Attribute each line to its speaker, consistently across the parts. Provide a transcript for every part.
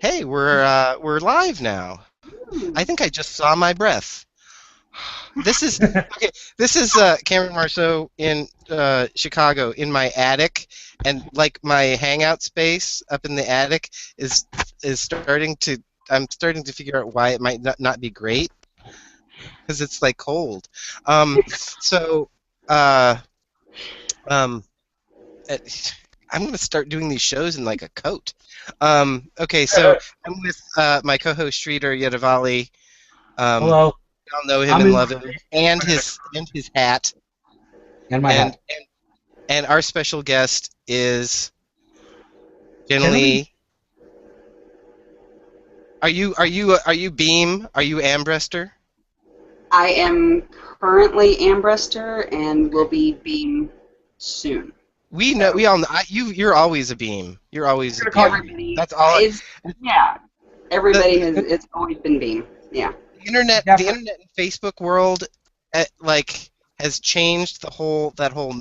Speaker 1: Hey, we're live now. I think I just saw my breath. This is okay. This is Cameron Marceau in Chicago in my attic, and like my hangout space up in the attic is starting to. I'm starting to figure out why it might not be great because it's like cold. So uh, um, I'm going to start doing these shows in like a coat. Okay, so I'm with my co-host Sridhar Yadavali. Um,
Speaker 2: Hello,
Speaker 1: y'all know him
Speaker 2: I'm
Speaker 1: and
Speaker 2: in
Speaker 1: love him, and his hat,
Speaker 2: and my
Speaker 1: and
Speaker 2: hat.
Speaker 1: and our special guest is
Speaker 2: Jennilea,
Speaker 1: Jennilea. Are you Beam? Are you Ambrester?
Speaker 3: I am currently Ambrester and will
Speaker 1: Okay.
Speaker 3: be Beam soon.
Speaker 1: We know.
Speaker 3: So
Speaker 1: We all know. You're always a Beam. You're
Speaker 2: I'm
Speaker 1: always a
Speaker 2: gonna call
Speaker 1: Beam.
Speaker 2: you.
Speaker 3: everybody,
Speaker 1: That's all.
Speaker 3: it's yeah.
Speaker 1: The,
Speaker 3: Everybody has.
Speaker 1: the,
Speaker 3: It's always been Beam. Yeah.
Speaker 1: the
Speaker 2: Definitely.
Speaker 1: internet and Facebook world, like has changed that whole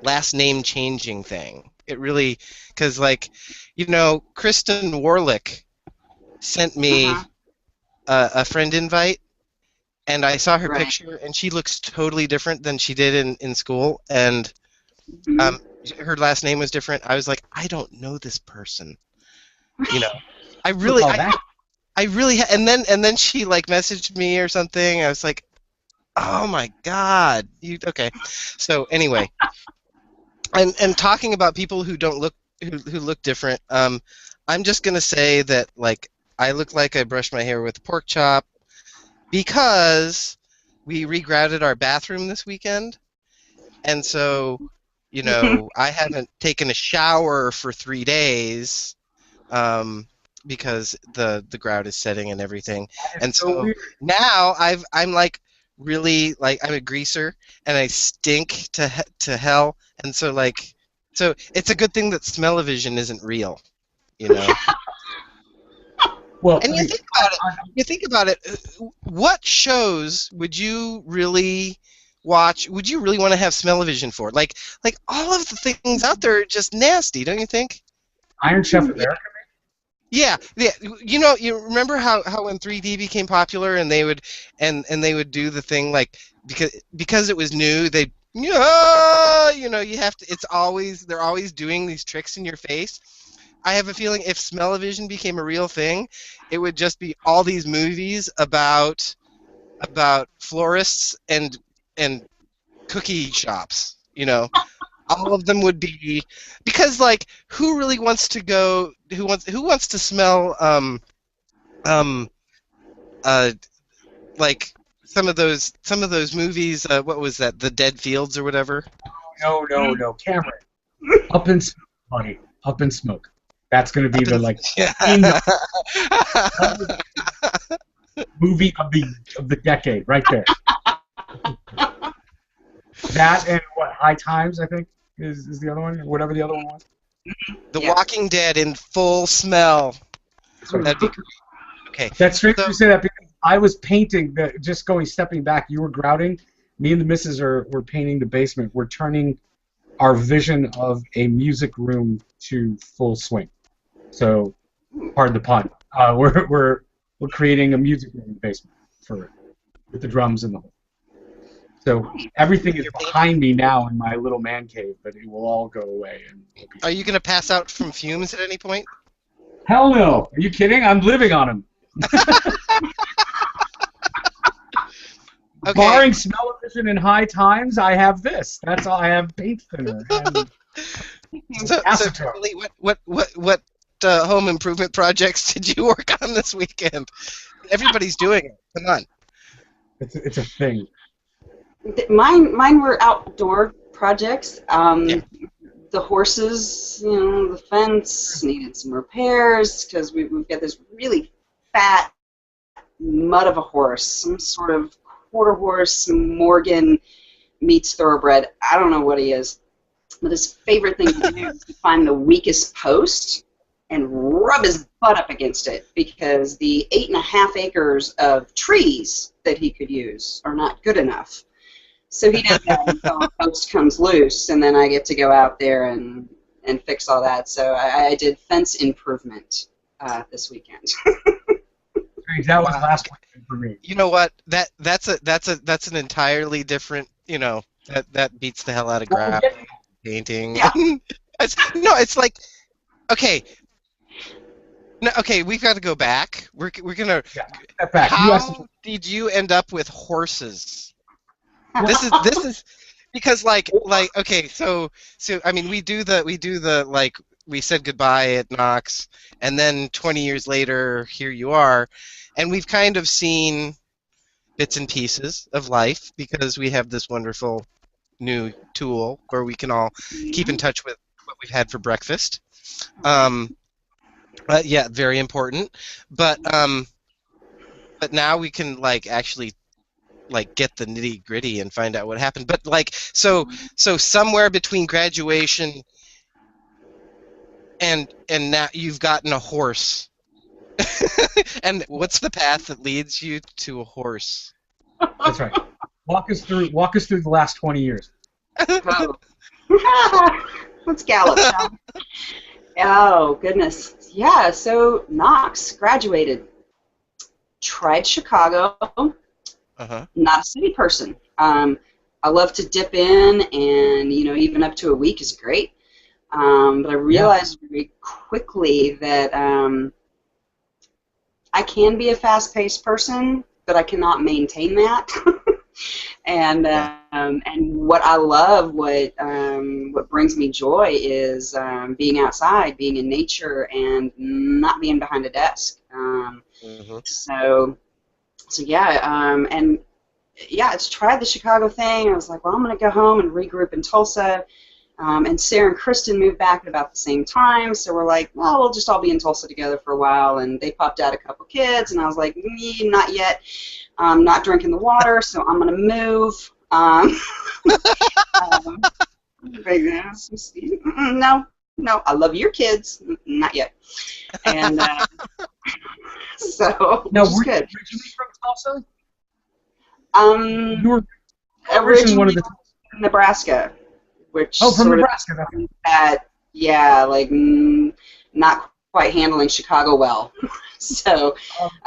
Speaker 1: last name changing thing. It really, because like, Kristen Warlick sent me
Speaker 3: Uh-huh.
Speaker 1: a friend invite, and I saw her
Speaker 3: Right.
Speaker 1: picture, and she looks totally different than she did in school, and
Speaker 3: Hmm.
Speaker 1: um, her last name was different. I was like, I don't know this person, you know. I really,
Speaker 2: Oh,
Speaker 1: I,
Speaker 2: that.
Speaker 1: I really, and then she like messaged me or something. I was like, oh my God, you okay? So anyway, and talking about people who don't look who look different. I'm just gonna say that like I look like I brushed my hair with a pork chop because we regrouted our bathroom this weekend, and so I haven't taken a shower for 3 days because the grout is setting and everything,
Speaker 2: That is
Speaker 1: and
Speaker 2: so
Speaker 1: so
Speaker 2: weird.
Speaker 1: now I'm like really like I'm a greaser and I stink to hell, and so it's a good thing that smell-o-vision isn't real, you know.
Speaker 2: Well,
Speaker 1: And
Speaker 2: I mean,
Speaker 1: you think about it, what shows would you really watch? Would you really want to have smell-o-vision for? Like all of the things out there are just nasty, don't you think?
Speaker 2: Iron Chef America.
Speaker 1: Yeah, yeah. You remember how when 3D became popular and they would do the thing like because it was new, they you have to. They're always doing these tricks in your face. I have a feeling if smell-o-vision became a real thing, it would just be all these movies about florists and cookie shops. All of them would be because like who really wants to go? Who wants to smell um uh like some of those movies? What was that? The Dead Fields or whatever.
Speaker 2: No, no, no, Cameron. Up in smoke, buddy. Up in smoke. That's gonna be
Speaker 1: Up
Speaker 2: the
Speaker 1: in,
Speaker 2: like
Speaker 1: yeah.
Speaker 2: in the movie of the decade, right there. That and what High Times, I think, is the other one, or whatever the other one was.
Speaker 1: The
Speaker 3: Yeah.
Speaker 1: Walking Dead in full smell.
Speaker 2: That's right.
Speaker 1: That'd be great. Okay,
Speaker 2: That's strange
Speaker 1: so
Speaker 2: you say that because I was painting just stepping back. You were grouting. Me and the missus were painting the basement. We're turning our vision of a music room to full swing. So, pardon the pun. We're creating a music room in the basement for it with the drums and the whole. So everything is
Speaker 1: you're painting.
Speaker 2: behind me now in my little man cave, but it will all go away and we'll be.
Speaker 1: Are you gonna pass out from fumes at any point?
Speaker 2: Hell no! Are you kidding? I'm living on them.
Speaker 1: Okay.
Speaker 2: Barring smell-o-vision in High Times, I have this. That's all. I have paint thinner and
Speaker 1: So
Speaker 2: acetone.
Speaker 1: Billy, what home improvement projects did you work on this weekend? Everybody's doing it. Come on.
Speaker 2: It's a thing.
Speaker 3: Mine were outdoor projects.
Speaker 1: Yeah.
Speaker 3: The horses, the fence needed some repairs because we've got this really fat mud of a horse, some sort of quarter horse, Morgan meets thoroughbred. I don't know what he is, but his favorite thing to do is to find the weakest post and rub his butt up against it because the 8.5 acres of trees that he could use are not good enough. So he does that until a post comes loose, and then I get to go out there and fix all that. So I did fence improvement this weekend.
Speaker 2: That was last weekend for me.
Speaker 1: You know what? That's an entirely different. That beats the hell out of graphic painting.
Speaker 3: Yeah.
Speaker 1: It's like, okay. No, okay, we've got to go back. We're gonna.
Speaker 2: Step back.
Speaker 1: How did you end up with horses? This is because like okay, so I mean we do the like we said goodbye at Knox, and then 20 years later here you are, and we've kind of seen bits and pieces of life because we have this wonderful new tool where we can all keep in touch with what we've had for breakfast. Yeah, very important. But now we can like actually like get the nitty gritty and find out what happened. But like so somewhere between graduation and now you've gotten a horse. And what's the path that leads you to a horse?
Speaker 2: That's right. Walk us through the last 20 years.
Speaker 3: Let's gallop, shall we? Oh, goodness. Yeah, so Knox graduated. Tried Chicago. Not a city person. I love to dip in, and, even up to a week is great. But I realized very quickly that I can be a fast-paced person, but I cannot maintain that. And what I love, what brings me joy is being outside, being in nature, and not being behind a desk. So yeah, it's tried the Chicago thing. I was like, well, I'm going to go home and regroup in Tulsa. And Sarah and Kristen moved back at about the same time, so we're like, well, we'll just all be in Tulsa together for a while. And they popped out a couple kids, and I was like, not yet. I'm not drinking the water, so I'm going to move. No, I love your kids. Not yet. And so,
Speaker 2: now,
Speaker 3: which is good.
Speaker 2: Originally from Tulsa?
Speaker 3: You
Speaker 2: were
Speaker 3: originally
Speaker 2: one of the
Speaker 3: from Nebraska. Which
Speaker 2: from Nebraska.
Speaker 3: Not quite handling Chicago well. So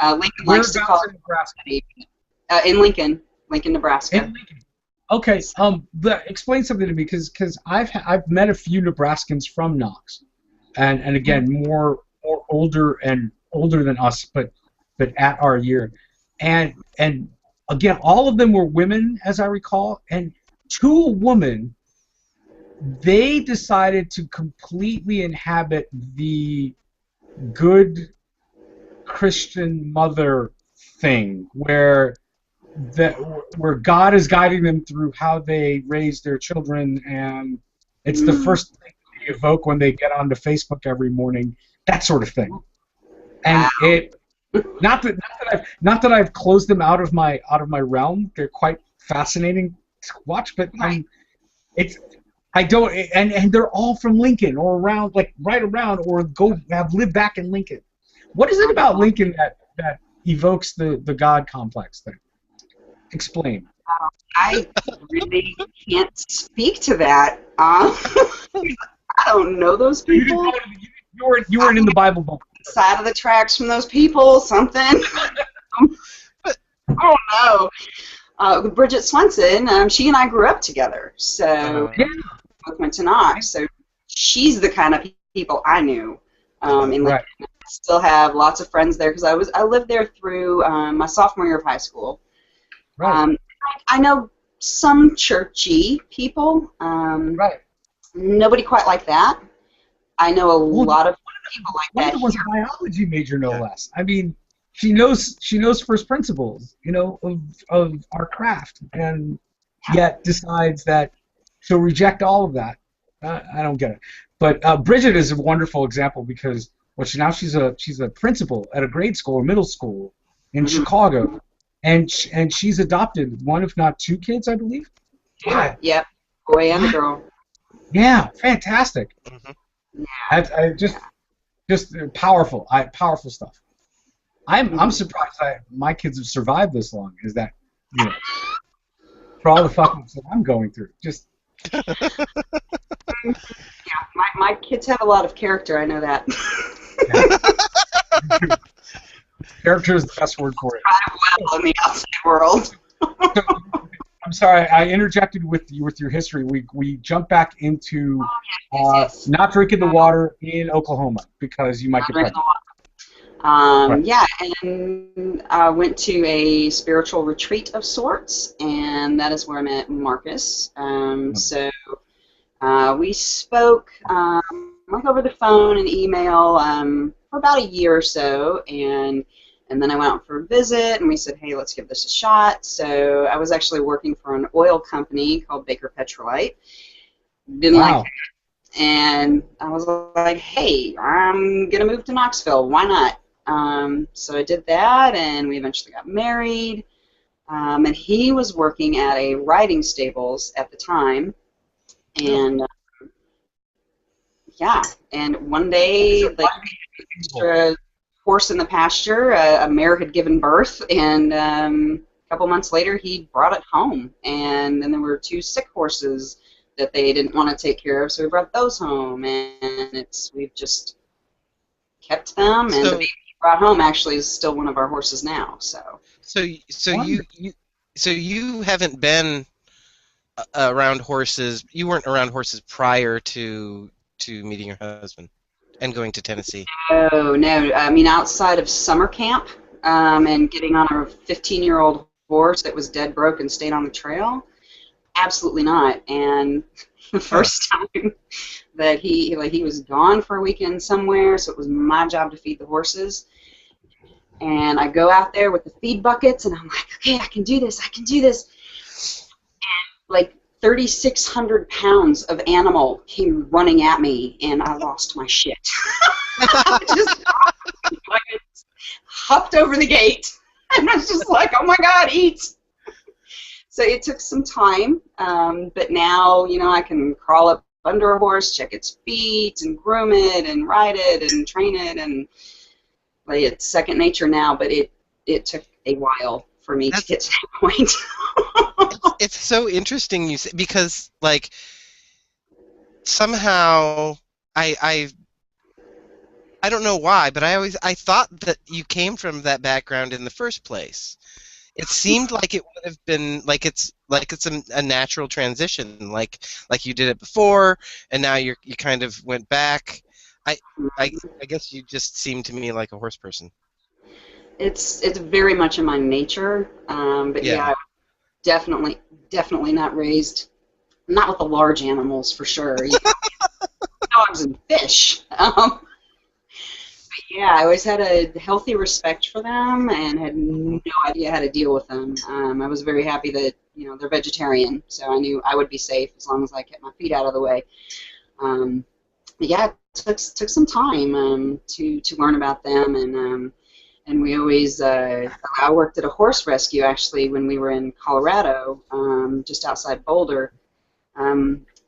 Speaker 3: Lincoln likes to call it
Speaker 2: Nebraska.
Speaker 3: In Lincoln, Nebraska.
Speaker 2: In Lincoln. Okay. Explain something to me, because I've met a few Nebraskans from Knox, and again more older than us, but at our year, and again all of them were women, as I recall, and to a woman. They decided to completely inhabit the good Christian mother thing, where God is guiding them through how they raise their children, and it's the first thing they evoke when they get onto Facebook every morning, that sort of thing. And not that I've closed them out of my realm. They're quite fascinating to watch, but I don't, and they're all from Lincoln or around, like right around, or have lived back in Lincoln. What is it about Lincoln that evokes the God complex thing? Explain.
Speaker 3: I really can't speak to that. I don't know those people.
Speaker 2: You weren't in the Bible book.
Speaker 3: Side of the tracks from those people, something. Oh no. Bridget Swenson, she and I grew up together, so. Both went to Knox, so she's the kind of people I knew in Lincoln.
Speaker 2: Right.
Speaker 3: I still have lots of friends there because I lived there through my sophomore year of high school.
Speaker 2: Right.
Speaker 3: I know some churchy people.
Speaker 2: Right.
Speaker 3: Nobody quite like that. I know a lot of people like that.
Speaker 2: One was a biology major, no less. I mean, she knows first principles, of our craft, and yet decides that. So reject all of that. I don't get it. But Bridget is a wonderful example because she's a principal at a grade school or middle school in Chicago, and she's adopted one, if not two kids, I believe.
Speaker 3: Yeah. Yep. Boy and a girl.
Speaker 2: Yeah, fantastic.
Speaker 3: Yeah.
Speaker 2: Just powerful. Powerful stuff. I'm surprised my kids have survived this long. Is that for all the fucking stuff I'm going through, just.
Speaker 3: Yeah, my kids have a lot of character. I know that.
Speaker 2: Character is the best word for it.
Speaker 3: Thrive well in the outside world.
Speaker 2: I'm sorry, I interjected with your history. We jump back into
Speaker 3: Yes.
Speaker 2: not drinking the water in Oklahoma because you might get pregnant. Right.
Speaker 3: Yeah, and I went to a spiritual retreat of sorts, and that is where I met Marcus. So we spoke like over the phone and email for about a year or so, and then I went out for a visit, and we said, hey, let's give this a shot. So I was actually working for an oil company called Baker Petrolite. Didn't like it. And I was like, hey, I'm going to move to Knoxville. Why not? So I did that, and we eventually got married. And he was working at a riding stables at the time. And, yeah, and one day, like, extra horse in the pasture, a mare had given birth, and a couple months later, he brought it home. And then there were 2 sick horses that they didn't want to take care of, so we brought those home, and we've just kept them, and the baby he brought home actually is still one of our horses now. So
Speaker 1: you haven't been around horses. You weren't around horses prior to meeting your husband and going to Tennessee.
Speaker 3: No. I mean, outside of summer camp and getting on a 15-year-old horse that was dead broke and stayed on the trail. Absolutely not. And the first time that he was gone for a weekend somewhere, so it was my job to feed the horses. And I go out there with the feed buckets, and I'm like, okay, I can do this. And like 3,600 pounds of animal came running at me, and I lost my shit. I just hopped over the gate, and I was just like, oh my God, eat. So it took some time, but now, I can crawl up under a horse, check its feet, and groom it, and ride it, and train it, and like, it's second nature now, but it took a while for me to get to that point.
Speaker 1: It's so interesting you say, because, like, somehow I don't know why, but I thought that you came from that background in the first place. It seemed like it would have been like it's a natural transition, like you did it before, and now you kind of went back. I guess you just seem to me like a horse person.
Speaker 3: It's very much in my nature, but yeah, definitely not raised, not with the large animals for sure. Dogs and fish. Yeah, I always had a healthy respect for them and had no idea how to deal with them. I was very happy that they're vegetarian, so I knew I would be safe as long as I kept my feet out of the way. But yeah, it took some time to learn about them, and we always I worked at a horse rescue actually when we were in Colorado, just outside Boulder.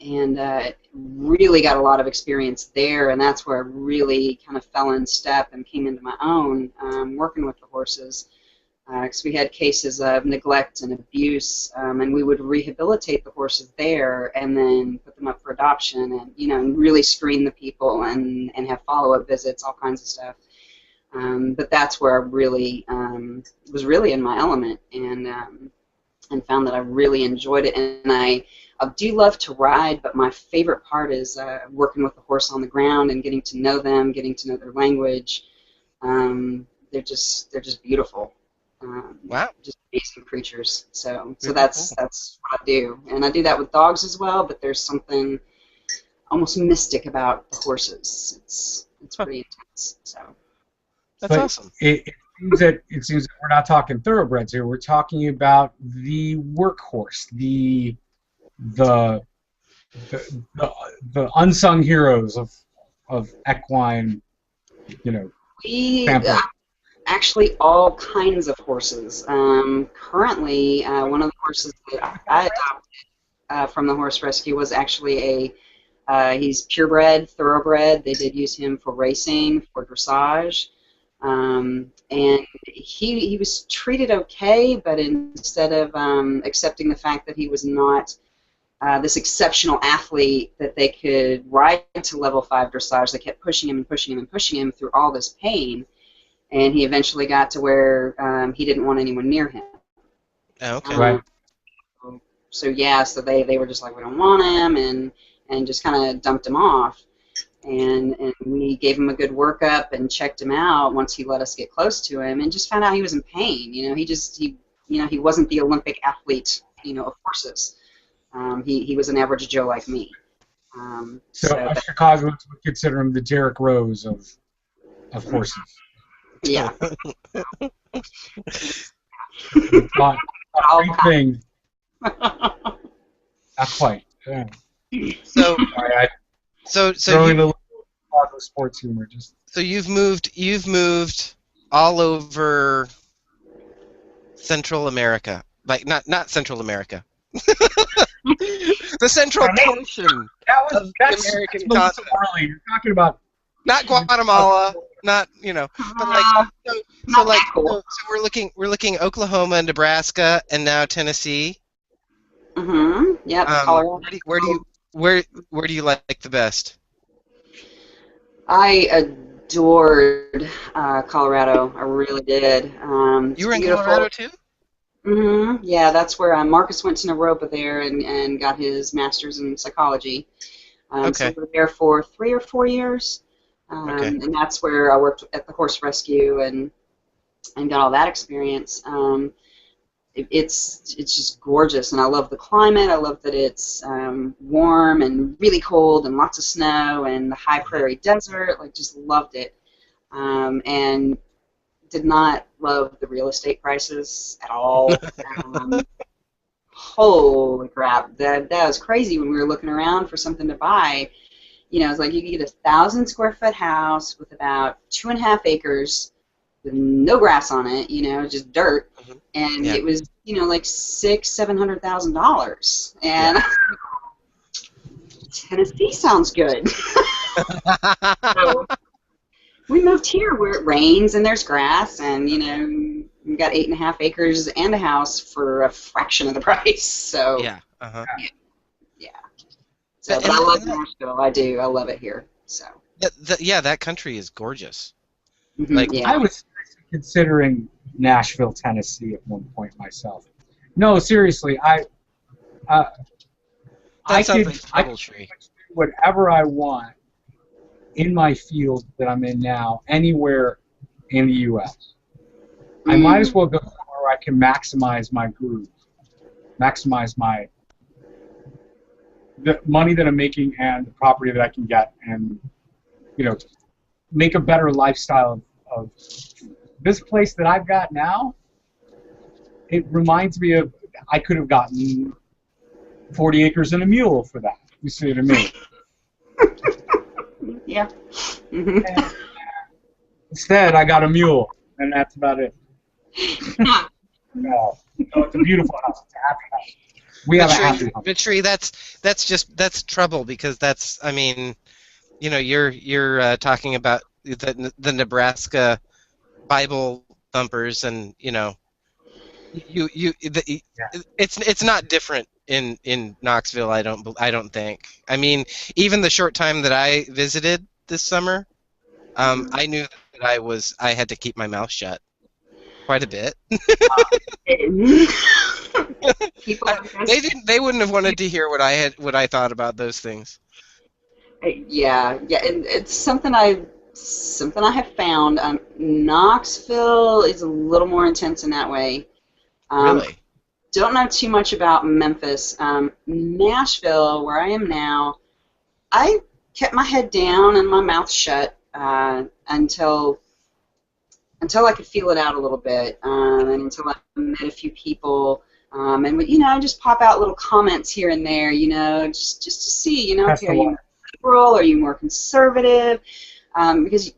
Speaker 3: And really got a lot of experience there, and that's where I really kind of fell in step and came into my own working with the horses, because we had cases of neglect and abuse, and we would rehabilitate the horses there and then put them up for adoption, and and really screen the people and have follow-up visits, all kinds of stuff. But that's where I really was really in my element, and found that I really enjoyed it, and I do love to ride, but my favorite part is working with the horse on the ground and getting to know them, getting to know their language. They're just beautiful.
Speaker 1: Wow.
Speaker 3: Just amazing creatures. So that's what I do, and I do that with dogs as well. But there's something almost mystic about the horses. It's pretty intense. So
Speaker 1: that's awesome.
Speaker 2: It seems that we're not talking thoroughbreds here. We're talking about the workhorse, the unsung heroes of equine,
Speaker 3: actually all kinds of horses. Currently, one of the horses that I adopted from the horse rescue was actually he's purebred, thoroughbred. They did use him for racing, for dressage. And he was treated okay, but instead of accepting the fact that he was not this exceptional athlete that they could ride to level 5 dressage, they kept pushing him and pushing him and pushing him through all this pain. and he eventually got to where he didn't want anyone near him.
Speaker 1: Oh, okay.
Speaker 2: Right.
Speaker 3: So yeah, so they were just like, we don't want him, and just kind of dumped him off. And we gave him a good workup and checked him out once he let us get close to him, and just found out he was in pain. He wasn't the Olympic athlete, of horses. He was an average Joe like me.
Speaker 2: So us Chicagoans would consider him the Derrick Rose of horses.
Speaker 3: Yeah.
Speaker 2: Not a great thing. Not quite. Yeah.
Speaker 1: So,
Speaker 2: Sorry,
Speaker 1: so
Speaker 2: throwing a little Chicago sports humor. Just
Speaker 1: so you've moved all over Central America, like not Central America, the central portion of the American continent.
Speaker 2: Early. You're talking about
Speaker 1: Not Guatemala, not but like so we're looking Oklahoma, Nebraska, and now Tennessee.
Speaker 3: Yep. Colorado.
Speaker 1: Where do you like the best?
Speaker 3: I adored Colorado. I really did.
Speaker 1: You were in Colorado too?
Speaker 3: Yeah, that's where Marcus went to Naropa there and got his master's in psychology.
Speaker 1: Okay.
Speaker 3: So we were there for 3 or 4 years.
Speaker 1: Okay.
Speaker 3: And that's where I worked at the horse rescue and got all that experience. It's just gorgeous, and I love the climate. I love that it's warm and really cold and lots of snow and the high prairie desert. Like, just loved it, and did not love the real estate prices at all. Holy crap, that was crazy when we were looking around for something to buy. It's like you could get a 1,000-square-foot house with about 2.5 acres with no grass on it, just dirt, and it was, like $600,000-$700,000, and Tennessee sounds good. So we moved here where it rains and there's grass, and we've got 8.5 acres and a house for a fraction of the price. So
Speaker 1: yeah.
Speaker 3: So, but I love Nashville. I do. I love it here. So
Speaker 1: that country is gorgeous.
Speaker 2: I was considering Nashville, Tennessee at one point myself. No, seriously, I could do whatever I want in my field that I'm in now, anywhere in the U.S. I might as well go where I can maximize my groove, maximize the money that I'm making and the property that I can get, and make a better lifestyle of this place that I've got now. It reminds me of, I could have gotten 40 acres and a mule for that. You see what I mean?
Speaker 3: Yeah.
Speaker 2: And instead, I got a mule, and that's about it. No, it's a beautiful house. It's a happy house. We have a happy house.
Speaker 1: Vitri, that's trouble, because that's, you're talking about the Nebraska Bible thumpers, and it's not different in Knoxville. I don't think. Even the short time that I visited this summer, I knew that I had to keep my mouth shut quite a bit. They wouldn't have wanted to hear what I thought about those things.
Speaker 3: Yeah, and it's something I have found. Knoxville is a little more intense in that way.
Speaker 1: Really?
Speaker 3: Don't know too much about Memphis. Nashville, where I am now, I kept my head down and my mouth shut until I could feel it out a little bit, and until I met a few people. And I just pop out little comments here and there, just to see, okay, are you more liberal, are you more conservative? Because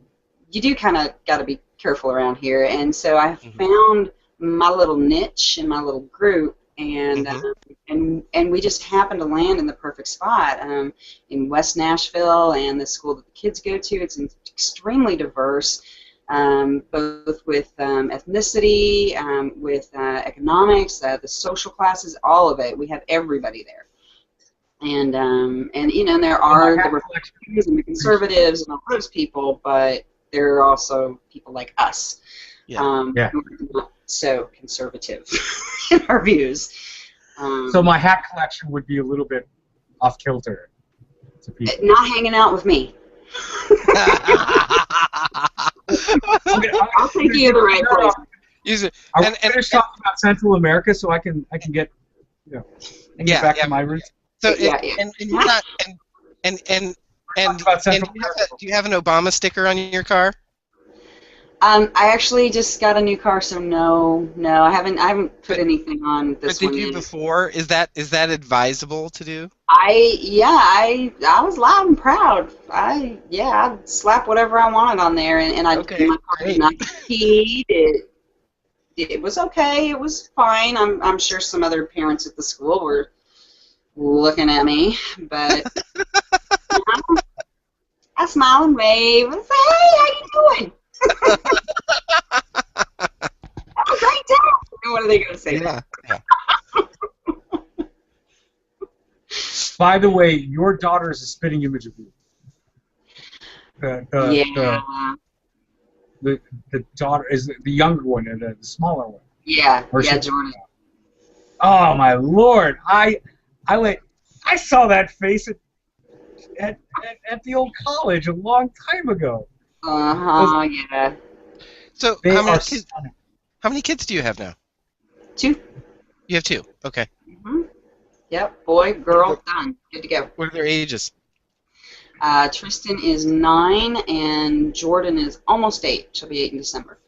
Speaker 3: you do kind of got to be careful around here. And so I found my little niche and my little group, and we just happened to land in the perfect spot in West Nashville, and the school that the kids go to. It's extremely diverse. Both with ethnicity, with economics, the social classes, all of it. We have everybody there, and there are the Republicans and the conservatives and all those people, but there are also people like us.
Speaker 1: Yeah.
Speaker 2: Yeah.
Speaker 3: Who are not so conservative in our views.
Speaker 2: So my hat collection would be a little bit off kilter to people.
Speaker 3: Not hanging out with me. I'll take you to the right place.
Speaker 1: Use it.
Speaker 2: Are we finished talking about Central America so I can get get back to my roots?
Speaker 1: So
Speaker 3: Yeah.
Speaker 1: and you're not and do you have an Obama sticker on your car?
Speaker 3: I actually just got a new car, so no, I haven't put anything on this one.
Speaker 1: But did you before? Is that advisable to do?
Speaker 3: I was loud and proud. I'd slap whatever I wanted on there, and I
Speaker 1: Okay,
Speaker 3: my car did not compete. It was okay. It was fine. I'm sure some other parents at the school were looking at me, but I smile and wave and say, "Hey, how you doing?" Have a great day. What are they going to say?
Speaker 1: Yeah.
Speaker 2: By the way, your daughter is a spitting image of you. The daughter is the younger one, the smaller one.
Speaker 3: Yeah, Jordan.
Speaker 2: Oh my Lord! I saw that face at the old college a long time ago.
Speaker 3: Yeah.
Speaker 1: So how many kids do you have now?
Speaker 3: 2.
Speaker 1: You have 2. Okay.
Speaker 3: Mm-hmm. Yep. Boy, girl, done. Good to go.
Speaker 1: What are their ages?
Speaker 3: Tristan is 9 and Jordan is almost 8. She'll be 8 in December.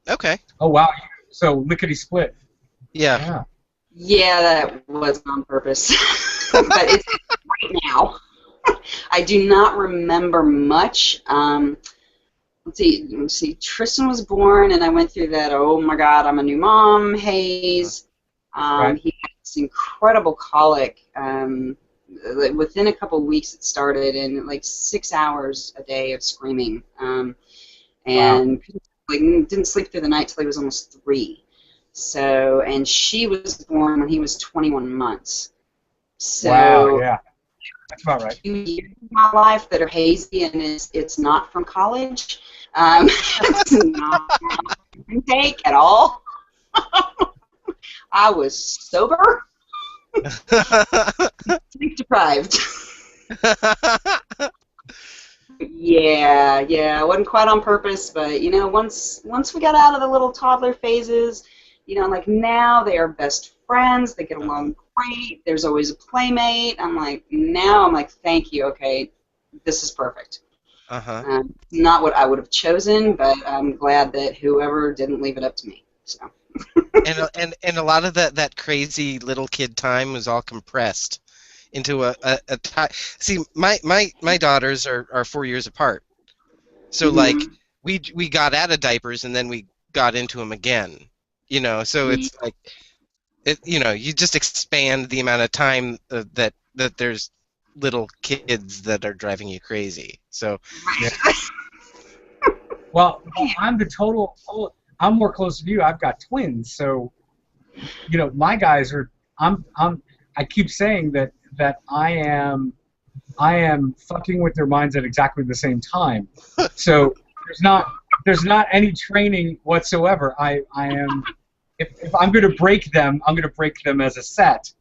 Speaker 1: Okay.
Speaker 2: Oh wow! So lickety split.
Speaker 1: Yeah.
Speaker 3: Yeah, that was on purpose. But it's right now. I do not remember much. Let's see. Tristan was born, and I went through that. Oh my God, I'm a new mom. Haze.
Speaker 2: Right.
Speaker 3: He had this incredible colic. Within a couple of weeks, it started, and like 6 hours a day of screaming. And didn't sleep through the night till he was almost 3. So, and she was born when he was 21 months. So,
Speaker 2: wow. Yeah. That's about right.
Speaker 3: 2 years of my life that are hazy, and it's not from college. It's not intake at all. I was sober, sleep deprived. Yeah, it wasn't quite on purpose, but once we got out of the little toddler phases, like now they are best friends. They get along great. There's always a playmate. I'm like, thank you. Okay, this is perfect. Not what I would have chosen, but I'm glad that whoever didn't leave it up to me. So.
Speaker 1: and a lot of that crazy little kid time was all compressed into a time. See, my daughters are 4 years apart, so like we got out of diapers and then we got into them again. So it's like you just expand the amount of time that there's little kids that are driving you crazy. So.
Speaker 2: Yeah. Well, I'm the total. I'm more close to you. I've got twins, so my guys are. I keep saying that I am fucking with their minds at exactly the same time. So there's not any training whatsoever. I am. If I'm going to break them, I'm going to break them as a set.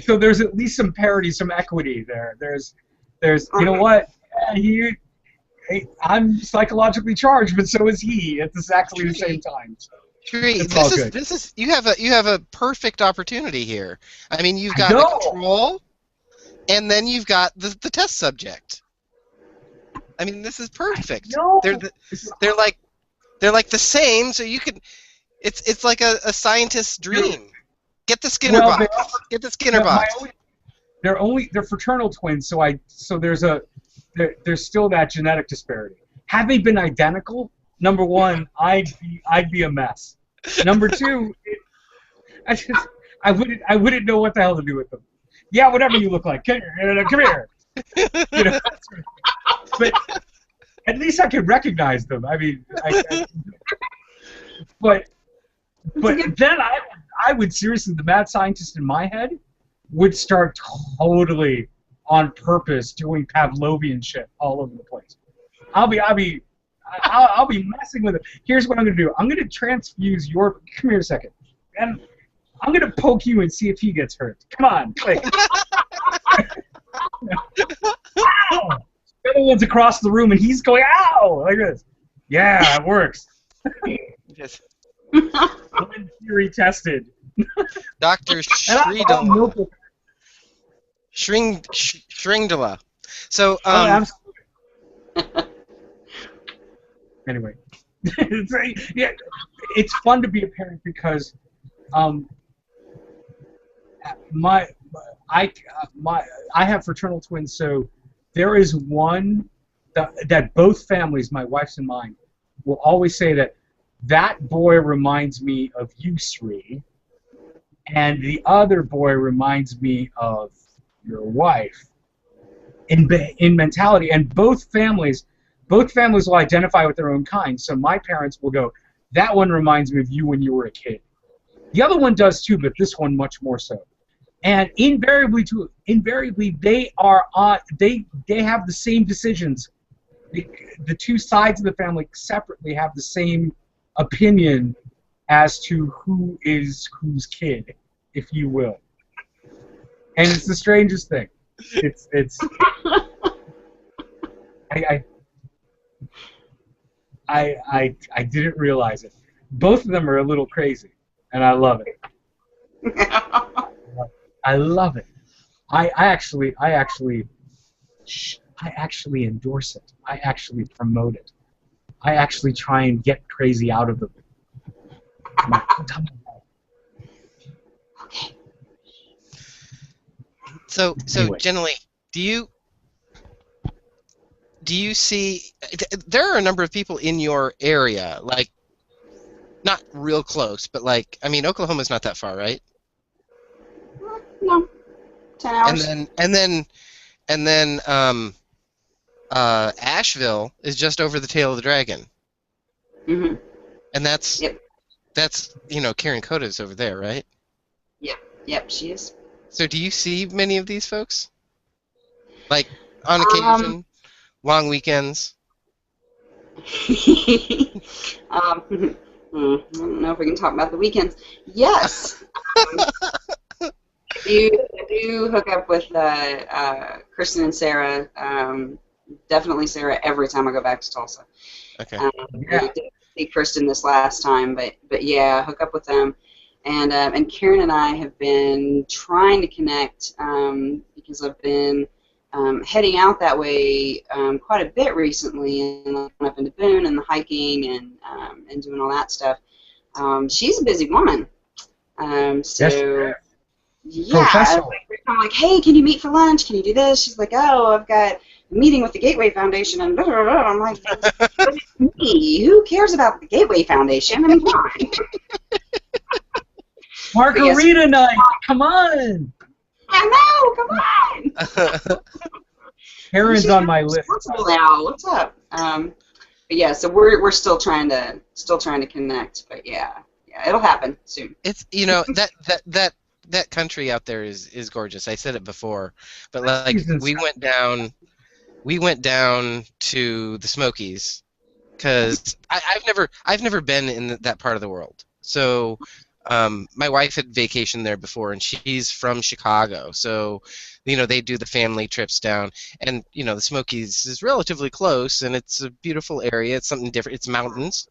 Speaker 2: So there's at least some parity, some equity there. There's you know what? I'm psychologically charged, but so is he at exactly the same time. So
Speaker 1: this is you have a perfect opportunity here. I mean, you've got the control, and then you've got the test subject. I mean, this is perfect. They're like the same, so you can. It's like a scientist's dream. Get the Skinner box. Get the Skinner box.
Speaker 2: They're fraternal twins, so there's still that genetic disparity. Had they been identical, number one, I'd be a mess. Number two, I wouldn't know what the hell to do with them. Yeah, whatever you look like, come here. But at least I could recognize them. I mean, but then I would seriously, the mad scientist in my head would start totally on purpose doing Pavlovian shit all over the place. I'll be messing with it. Here's what I'm gonna do. I'm gonna transfuse your. Come here a second. And I'm gonna poke you and see if he gets hurt. Come on, quick. Ow! The other one's across the room and he's going, ow! Like this. Yeah, it works.
Speaker 1: Yes.
Speaker 2: I'm in theory tested.
Speaker 1: Dr. Shringdala. Shringdala. So,
Speaker 2: anyway, yeah, it's fun to be a parent because I have fraternal twins, so there is one that both families, my wife's and mine, will always say that boy reminds me of you, Sri, and the other boy reminds me of your wife. In mentality, and both families will identify with their own kind. So my parents will go, that one reminds me of you when you were a kid. The other one does too, but this one much more so. And invariably they have the same decisions. The two sides of the family separately have the same opinion as to who is whose kid, if you will. And it's the strangest thing. It's I didn't realize it. Both of them are a little crazy, and I love it. I love it. I actually endorse it. I actually promote it. I actually try and get crazy out of them.
Speaker 3: Okay.
Speaker 1: So
Speaker 2: Anyway.
Speaker 1: Jennilea, do you see? There are a number of people in your area, like not real close, but like Oklahoma's not that far, right?
Speaker 3: No. 10 hours.
Speaker 1: And then Asheville is just over the tail of the dragon.
Speaker 3: Mhm.
Speaker 1: And that's Karen Coda's over there, right?
Speaker 3: Yep, she is.
Speaker 1: So do you see many of these folks? Like on occasion, long weekends?
Speaker 3: I don't know if we can talk about the weekends. Yes. I do hook up with Kristen and Sarah. Definitely Sarah every time I go back to Tulsa.
Speaker 1: Okay.
Speaker 3: I didn't see Kristen this last time, but yeah, hook up with them. And Karen and I have been trying to connect because I've been heading out that way quite a bit recently, and up into Boone and the hiking and doing all that stuff. She's a busy woman, so yeah. I'm like, hey, can you meet for lunch? Can you do this? She's like, oh, I've got a meeting with the Gateway Foundation, and blah, blah, blah. I'm like, what is me? Who cares about the Gateway Foundation? I mean, come on.
Speaker 2: Margarita night, come on!
Speaker 3: I know, come on!
Speaker 2: Karen's on my list.
Speaker 3: Now, what's up? But yeah, so we're still trying to connect. But yeah, it'll happen soon.
Speaker 1: It's that country out there is gorgeous. I said it before, but like we went down to the Smokies because I've never been in that part of the world. So my wife had vacationed there before, and she's from Chicago, so they do the family trips down, and the Smokies is relatively close, and it's a beautiful area. It's something different. It's mountains,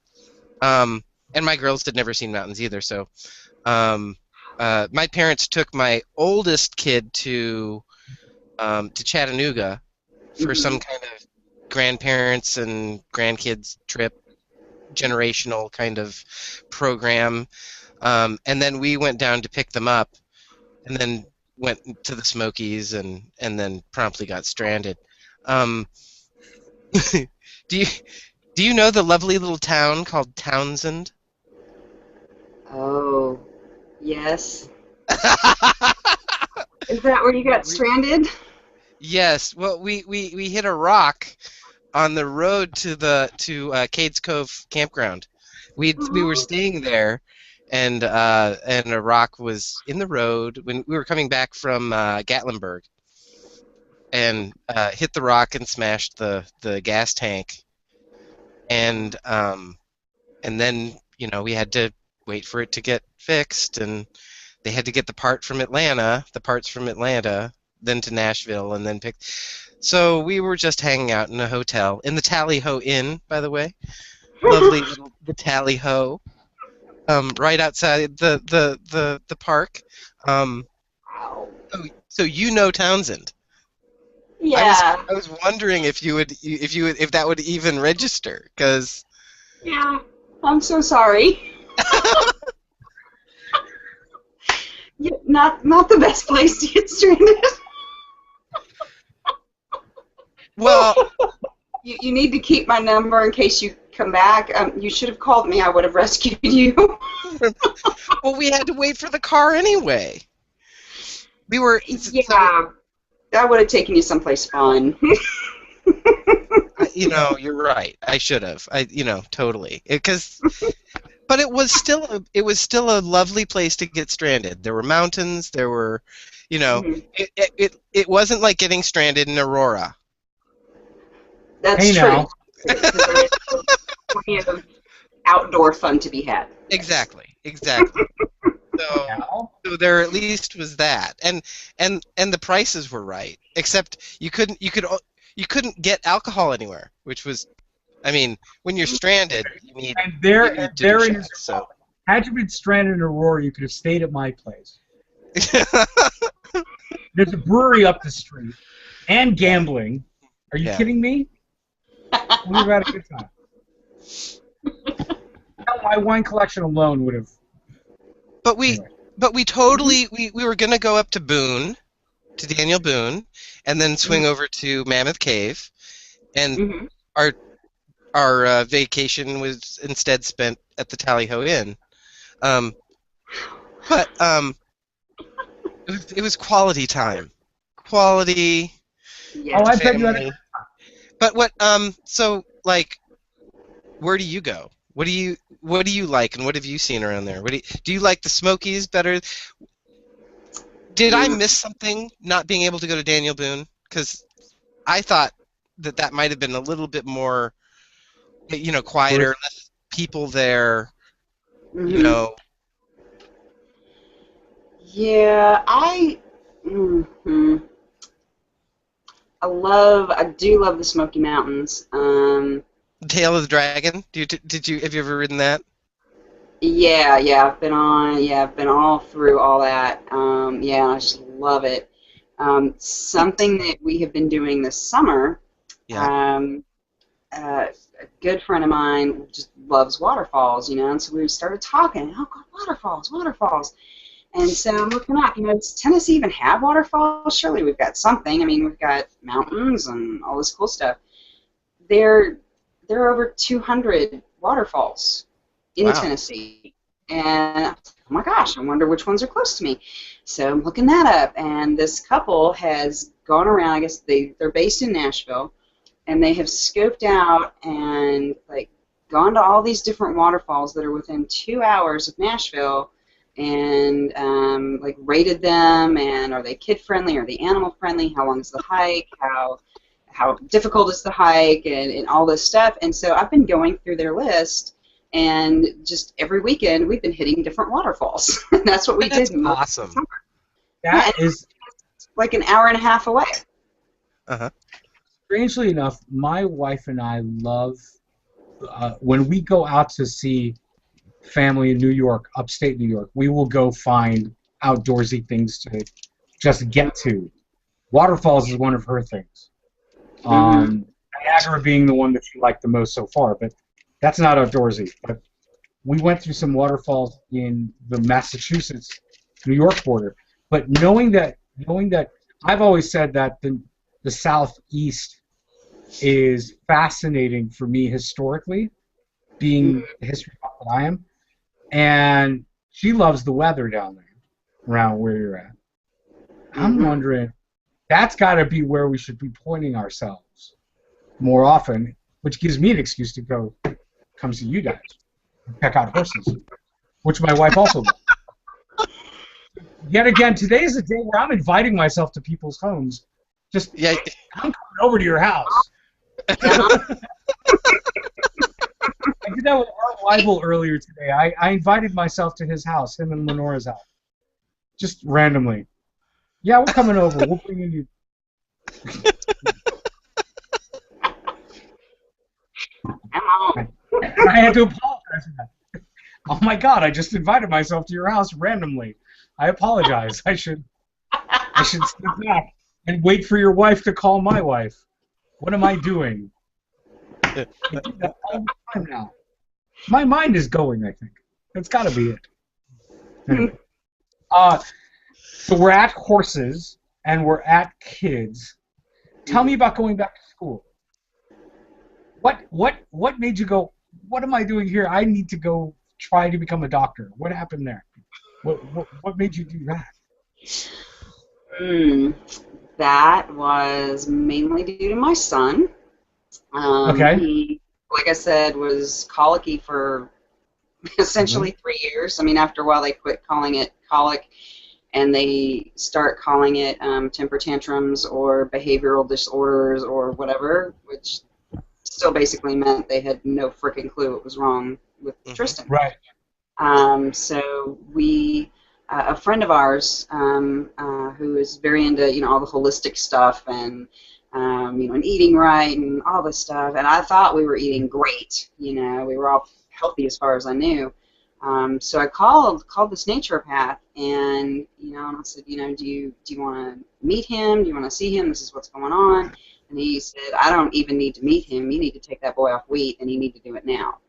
Speaker 1: and my girls had never seen mountains either. So my parents took my oldest kid to Chattanooga for some kind of grandparents and grandkids trip, generational kind of program. And then we went down to pick them up, and then went to the Smokies, and then promptly got stranded. Do you know the lovely little town called Townsend?
Speaker 3: Oh, yes. Is that where you got stranded?
Speaker 1: Yes. Well, we hit a rock on the road to Cades Cove campground. We were staying there. And a rock was in the road when we were coming back from Gatlinburg, and hit the rock and smashed the gas tank, and then we had to wait for it to get fixed, and they had to get the parts from Atlanta, then to Nashville, and then pick. So we were just hanging out in a hotel in the Tally Ho Inn, by the way, lovely the Tally Ho, right outside the park.
Speaker 3: Wow.
Speaker 1: So Townsend.
Speaker 3: Yeah.
Speaker 1: I was wondering if that would even register, because
Speaker 3: Yeah. I'm so sorry. Yeah, not the best place to get stranded.
Speaker 1: well,
Speaker 3: You need to keep my number in case you come back. You should have called me. I would have rescued you.
Speaker 1: well, we had to wait for the car anyway. We were
Speaker 3: Yeah. That would have taken you someplace fun.
Speaker 1: You're right. I should have. Totally. But it was still a lovely place to get stranded. There were mountains. There were,
Speaker 3: Mhm.
Speaker 1: it wasn't like getting stranded in Aurora.
Speaker 3: That's
Speaker 2: Hey,
Speaker 3: true.
Speaker 2: now.
Speaker 3: There's plenty of outdoor fun to be had.
Speaker 1: Exactly. So,
Speaker 2: Now?
Speaker 1: so there at least was that, and the prices were right. Except you couldn't get alcohol anywhere, which was, when you're stranded, you need
Speaker 2: And there
Speaker 1: to do
Speaker 2: therein is
Speaker 1: shots,
Speaker 2: the problem. Had you been stranded in Aurora, you could have stayed at my place. There's a brewery up the street, and gambling. Are you
Speaker 1: Yeah.
Speaker 2: kidding me? We would have had a good time. My wine collection alone would have.
Speaker 1: But we
Speaker 2: Anyway.
Speaker 1: totally we were gonna go up to Boone, to Daniel Boone, and then swing over to Mammoth Cave, and
Speaker 3: Mhm.
Speaker 1: our vacation was instead spent at the Tally Ho Inn. But it was quality time, quality.
Speaker 3: Yeah.
Speaker 2: Oh, I bet you had
Speaker 1: Family. But so like, where do you go? What do you like, and what have you seen around there? Do you like the Smokies better? Did I miss something not being able to go to Daniel Boone? Because I thought that might have been a little bit more, quieter, less people there.
Speaker 3: Mhm. Yeah, I do love the Smoky Mountains.
Speaker 1: Tail of the Dragon. Have you ever ridden that?
Speaker 3: Yeah, I've been all through all that. Yeah, I just love it. Something that we have been doing this summer.
Speaker 1: Yeah.
Speaker 3: A good friend of mine just loves waterfalls, and so we started talking. Oh God, waterfalls. And so I'm looking up, does Tennessee even have waterfalls? Surely we've got something. We've got mountains and all this cool stuff. There are over 200 waterfalls in
Speaker 1: Wow.
Speaker 3: Tennessee. And oh my gosh, I wonder which ones are close to me. So I'm looking that up, and this couple has gone around. I guess they're based in Nashville, and they have scoped out and gone to all these different waterfalls that are within 2 hours of Nashville, and rated them, and are they kid friendly, are they animal friendly, how long is the hike, how difficult is the hike, and all this stuff. And so I've been going through their list, and just every weekend we've been hitting different waterfalls. And that's what we
Speaker 1: That's
Speaker 3: did most of the
Speaker 1: awesome.
Speaker 3: summer.
Speaker 2: That is,
Speaker 3: Like an hour and a half away.
Speaker 1: Uh-huh.
Speaker 2: strangely enough, my wife and I love when we go out to see family in New York, upstate New York, we will go find outdoorsy things to just get to. Waterfalls is one of her things. Niagara being the one that she liked the most so far, but that's not outdoorsy. But we went through some waterfalls in the Massachusetts-New York border. But knowing that I've always said that the Southeast is fascinating for me historically, being the history buff that I am, and she loves the weather down there, around where you're at. I'm wondering, that's got to be where we should be pointing ourselves more often, which gives me an excuse to come see you guys, check out horses, which my wife also loves. Yet again, today is a day where I'm inviting myself to people's homes Just,
Speaker 1: Yeah.
Speaker 2: I'm coming over to your house. I did that with Art Weibel earlier today. I invited myself to his house, him and Lenora's house. Just randomly. Yeah, we're coming over. We'll bring in you. I had to apologize for that. Oh my God! I just invited myself to your house randomly. I apologize. I should step back and wait for your wife to call my wife. What am I doing? I do that all the time now. My mind is going, I think. That's got to be it. Anyway. So we're at horses and we're at kids. Tell me about going back to school. What made you go, what am I doing here? I need to go try to become a doctor. What happened there? What made you do that?
Speaker 3: That was mainly due to my son.
Speaker 2: Okay.
Speaker 3: He, like I said, was colicky for essentially 3 years. I mean, after a while they quit calling it colic, and they start calling it temper tantrums or behavioral disorders or whatever, which still basically meant they had no freaking clue what was wrong with Tristan.
Speaker 2: Right.
Speaker 3: So we, a friend of ours who is very into, all the holistic stuff and, and eating right and all this stuff, and I thought we were eating great. We were all healthy as far as I knew. So I called this naturopath, and and I said, do you want to meet him? Do you want to see him? This is what's going on. And he said, I don't even need to meet him. You need to take that boy off wheat, and you need to do it now.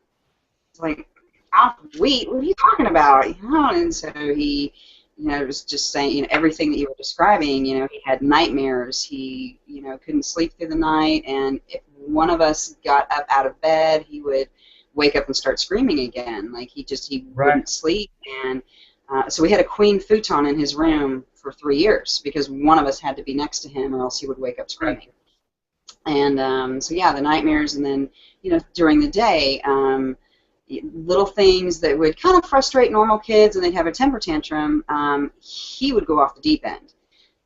Speaker 3: It's like, off wheat? What are you talking about? And so he, was just saying, everything that you were describing. He had nightmares. He, couldn't sleep through the night, and if one of us got up out of bed, he would wake up and start screaming again. Like he wouldn't sleep, and so we had a queen futon in his room for 3 years because one of us had to be next to him, or else he would wake up screaming. And so yeah, the nightmares, and then during the day, little things that would kind of frustrate normal kids, and they'd have a temper tantrum. He would go off the deep end,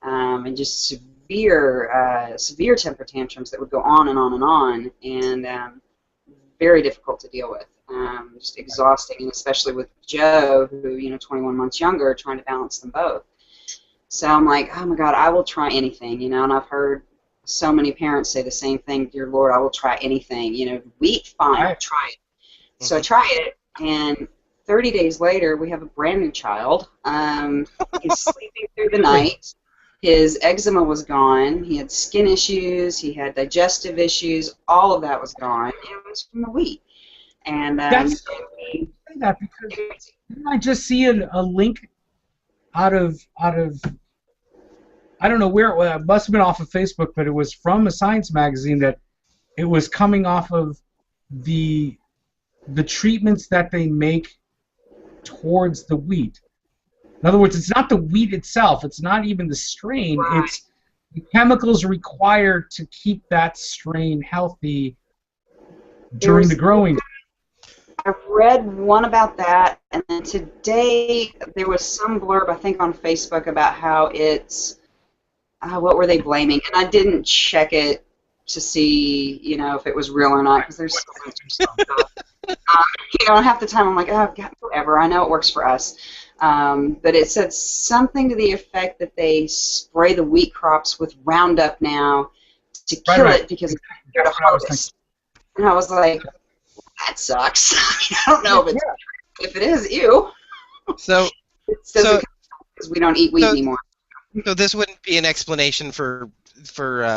Speaker 3: and just severe temper tantrums that would go on and on and on, and very difficult to deal with. Just exhausting, and especially with Joe, who 21 months younger, trying to balance them both. So I'm like, oh my God, I will try anything, and I've heard so many parents say the same thing. Dear Lord, I will try anything. Wheat, fine, I'll try it. So I try it, and 30 days later, we have a brand new child. He's sleeping through the night. His eczema was gone. He had skin issues. He had digestive issues. All of that was gone. It was from the wheat. And
Speaker 2: that's that because didn't I just see a link out of I don't know where it must have been off of Facebook, but it was from a science magazine that it was coming off of the treatments that they make towards the wheat. In other words, it's not the wheat itself. It's not even the strain. Right. It's the chemicals required to keep that strain healthy during the growing.
Speaker 3: I've read one about that, and then today there was some blurb, I think, on Facebook about how it's, what were they blaming? And I didn't check it to see, if it was real or not, because there's so much stuff. Half the time I'm like, oh, God, whatever, I know it works for us. But it said something to the effect that they spray the wheat crops with Roundup now to kill it because it's scared of harvest. And I was like, that sucks. I don't know if it is, ew.
Speaker 1: So
Speaker 3: because we don't eat wheat anymore.
Speaker 1: So this wouldn't be an explanation for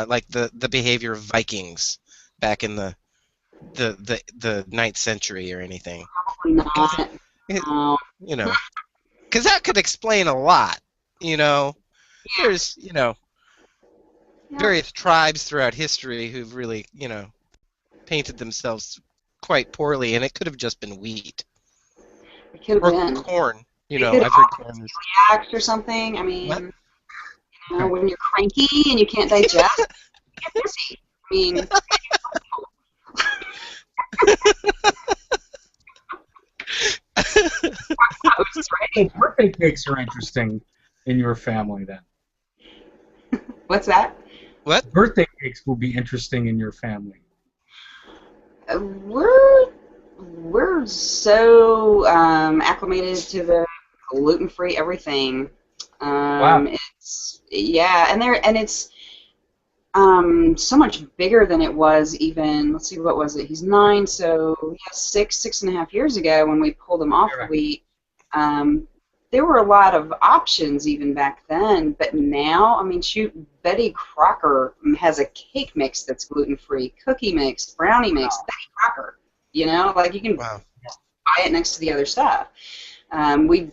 Speaker 1: like the behavior of Vikings back in the 9th century or anything.
Speaker 3: Probably not.
Speaker 1: Because that could explain a lot. There's various tribes throughout history who've really painted themselves quite poorly, and it could have just been wheat.
Speaker 3: It could have been
Speaker 1: corn. I've heard corn
Speaker 3: or something. I mean, when you're cranky and you can't digest, get busy. I mean.
Speaker 2: Birthday cakes are interesting in your family, then.
Speaker 3: What's that?
Speaker 1: What?
Speaker 2: Birthday cakes will be interesting in your family.
Speaker 3: We're so acclimated to the gluten-free everything.
Speaker 2: Wow.
Speaker 3: It's so much bigger than it was even. Let's see, what was it? He's 9, so yeah, 6.5 years ago when we pulled him off the wheat. There were a lot of options even back then, but now, I mean, shoot, Betty Crocker has a cake mix that's gluten-free, cookie mix, brownie mix, Betty Crocker. You know, like you can
Speaker 1: Wow.
Speaker 3: buy it next to the other stuff. We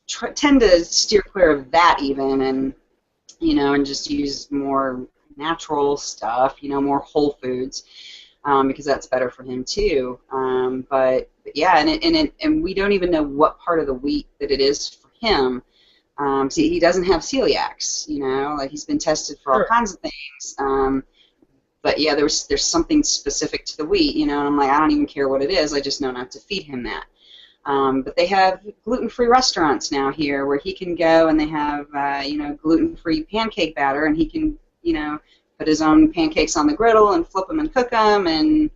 Speaker 3: tend to steer clear of that even, and and just use more natural stuff, more whole foods, because that's better for him too. But yeah, and we don't even know what part of the wheat that it is for him. See, he doesn't have celiacs, like he's been tested for all kinds of things. But yeah, there's something specific to the wheat, and I'm like, I don't even care what it is. I just know not to feed him that. But they have gluten-free restaurants now here where he can go, and they have gluten-free pancake batter, and he can put his own pancakes on the griddle and flip them and cook them, and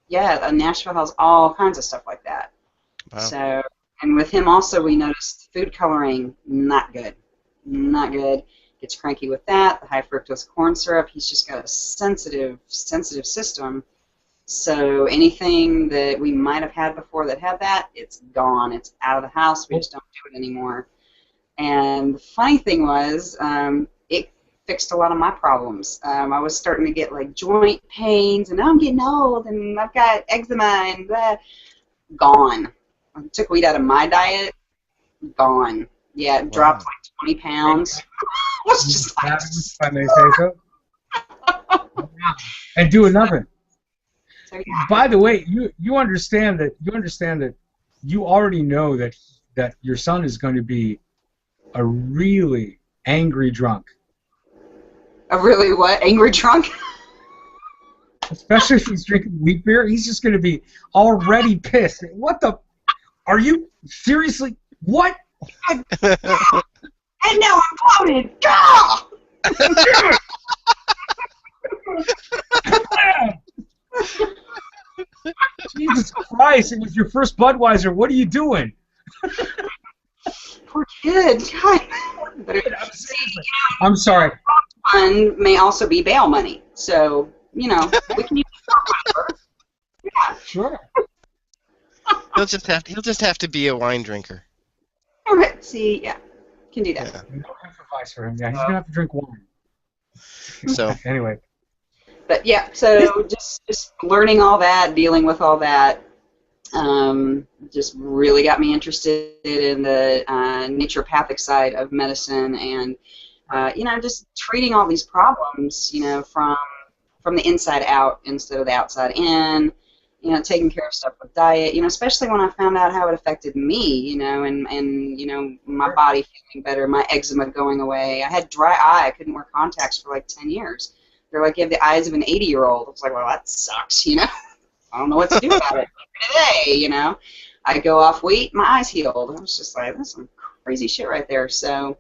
Speaker 3: yeah, Nashville has all kinds of stuff like that. Wow. So, and with him also, we noticed food coloring, not good. Gets cranky with that. The high fructose corn syrup, he's just got a sensitive system. So anything that we might have had before that had that, it's gone. It's out of the house. We just don't do it anymore. And the funny thing was, it fixed a lot of my problems. I was starting to get like joint pains, and now I'm getting old, and I've got eczema, and gone. I took wheat out of my diet, gone. Yeah, it dropped like 20 pounds. Was just like,
Speaker 2: if I may say so. And do another.
Speaker 3: So, yeah.
Speaker 2: By the way, you understand that you already know that your son is going to be a really angry drunk.
Speaker 3: A really what? Angry drunk?
Speaker 2: Especially if he's drinking wheat beer, he's just going to be already pissed. What the? Are you seriously? What?
Speaker 3: And now I'm bloated. Gah!
Speaker 2: Jesus Christ! It was your first Budweiser. What are you doing?
Speaker 3: Poor kid. God.
Speaker 2: I'm sorry.
Speaker 3: Fund may also be bail money, so we can use it. Yeah.
Speaker 2: Sure.
Speaker 1: He'll just have to be a wine drinker.
Speaker 3: All right. See, yeah, can do that.
Speaker 1: Yeah.
Speaker 2: No advice for him. Yeah, he's gonna have to drink wine.
Speaker 1: So
Speaker 2: anyway.
Speaker 3: But yeah, so just learning all that, dealing with all that, just really got me interested in the naturopathic side of medicine, and just treating all these problems, from the inside out instead of the outside in. Taking care of stuff with diet, especially when I found out how it affected me, and my body feeling better, my eczema going away. I had dry eye. I couldn't wear contacts for like 10 years. They're like, you have the eyes of an 80-year-old. I was like, well, that sucks, I don't know what to do about it. Today, I go off wheat, my eyes healed. I was just like, that's some crazy shit right there. So,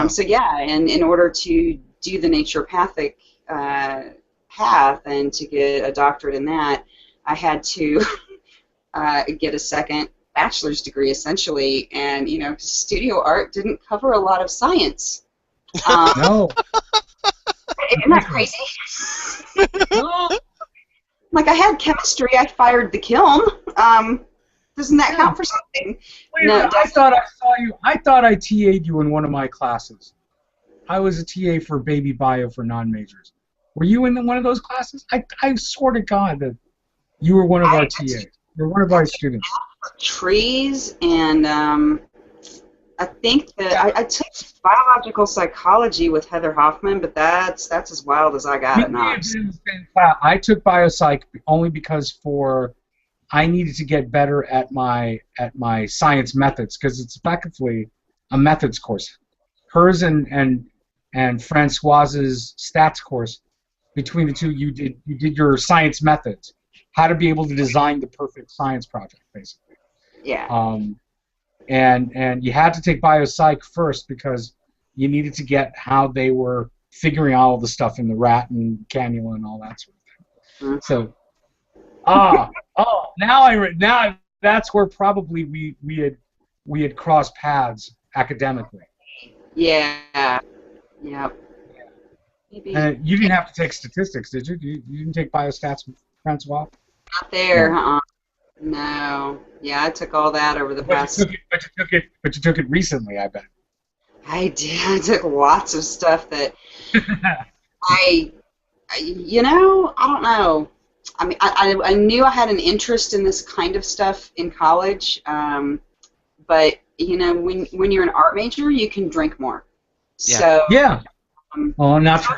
Speaker 3: so yeah, and in order to do the naturopathic path and to get a doctorate in that, I had to get a second bachelor's degree, essentially, and, studio art didn't cover a lot of science.
Speaker 2: No.
Speaker 3: Isn't that crazy?
Speaker 2: No.
Speaker 3: Like, I had chemistry, I fired the kiln. Doesn't that count for something?
Speaker 2: Wait a minute, I thought I saw you. I thought I TA'd you in one of my classes. I was a TA for baby bio for non-majors. Were you in one of those classes? I swear to God that you were one of our TAs. You were one of our students.
Speaker 3: Trees, and I think that I took biological psychology with Heather Hoffman, but that's as wild as I got at Knox.
Speaker 2: I took biopsych only because I needed to get better at my science methods, because it's effectively a methods course. Hers and Francoise's stats course. Between the two, you did your science methods. How to be able to design the perfect science project, basically.
Speaker 3: Yeah.
Speaker 2: And you had to take biopsych first because you needed to get how they were figuring out all the stuff in the rat and cannula and all that sort of thing.
Speaker 3: Mhm.
Speaker 2: So, now that's where probably we had crossed paths academically.
Speaker 3: Yeah. Yep. Maybe
Speaker 2: And you didn't have to take statistics, did you? You didn't take biostats, Francois?
Speaker 3: not there.
Speaker 2: No.
Speaker 3: No. Yeah, I took all that over the
Speaker 2: But
Speaker 3: past.
Speaker 2: you took it recently, I bet.
Speaker 3: I did. I took lots of stuff that I I don't know. I mean, I knew I had an interest in this kind of stuff in college, but when you're an art major, you can drink more.
Speaker 1: Yeah.
Speaker 3: So
Speaker 2: Yeah. Oh, not true.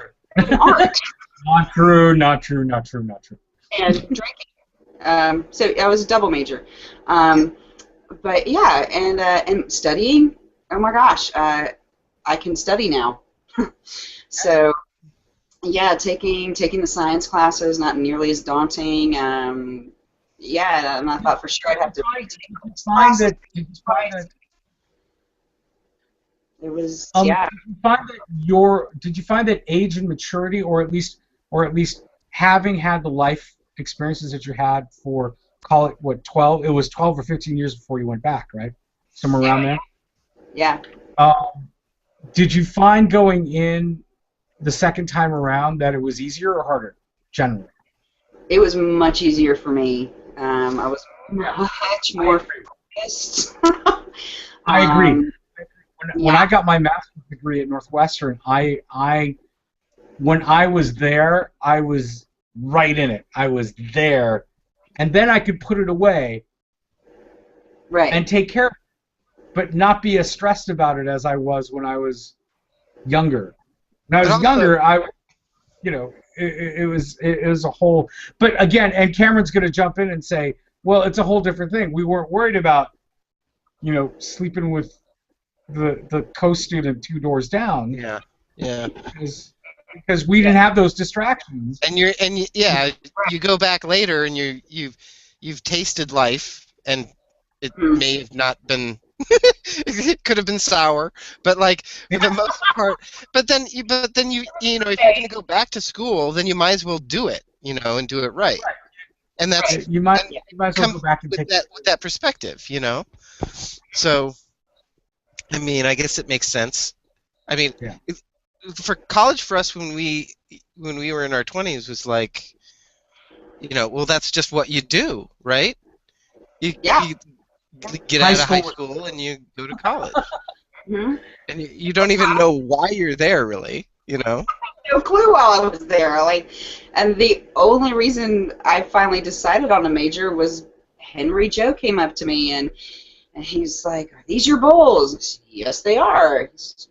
Speaker 3: art
Speaker 2: Not true. Not true. Not true. Not true.
Speaker 3: and drinking. So I was a double major, but yeah, and studying. Oh my gosh, I can study now. So. Yeah, taking the science classes not nearly as daunting. Yeah, and I thought for sure I'd have to take classes.
Speaker 2: Did you find that?
Speaker 3: It was
Speaker 2: Did you find that age and maturity, or at least having had the life experiences that you had for, call it what, 12? It was 12 or 15 years before you went back, right? Somewhere around there.
Speaker 3: Yeah.
Speaker 2: Did you find going in the second time around that it was easier or harder, generally?
Speaker 3: It was much easier for me. I was much more focused.
Speaker 2: I agree. When I got my master's degree at Northwestern, when I was there, I was right in it. I was there, and then I could put it away,
Speaker 3: Right.
Speaker 2: and take care of it, but not be as stressed about it as I was when I was younger. When I was younger, it was a whole. But again, and Cameron's going to jump in and say, well, it's a whole different thing. We weren't worried about, sleeping with the co-student 2 doors down.
Speaker 1: Yeah. Yeah.
Speaker 2: Because we didn't have those distractions.
Speaker 1: And you go back later and you've tasted life, and it may have not been. It could have been sour, but for the most part. But then you if you're going to go back to school, then you might as well do it, and do it right. And that's
Speaker 2: you might as well go back and
Speaker 1: with
Speaker 2: take
Speaker 1: that perspective, So, I mean, I guess it makes sense. I mean, for college for us when we were in our 20s was like, well, that's just what you do, right? You get out of high school and you go to college.
Speaker 3: Mm-hmm.
Speaker 1: And you don't even know why you're there, really,
Speaker 3: No clue while I was there. And the only reason I finally decided on a major was Henry Joe came up to me and he's like, "Are these your bowls?" I said, "Yes, they are." He said,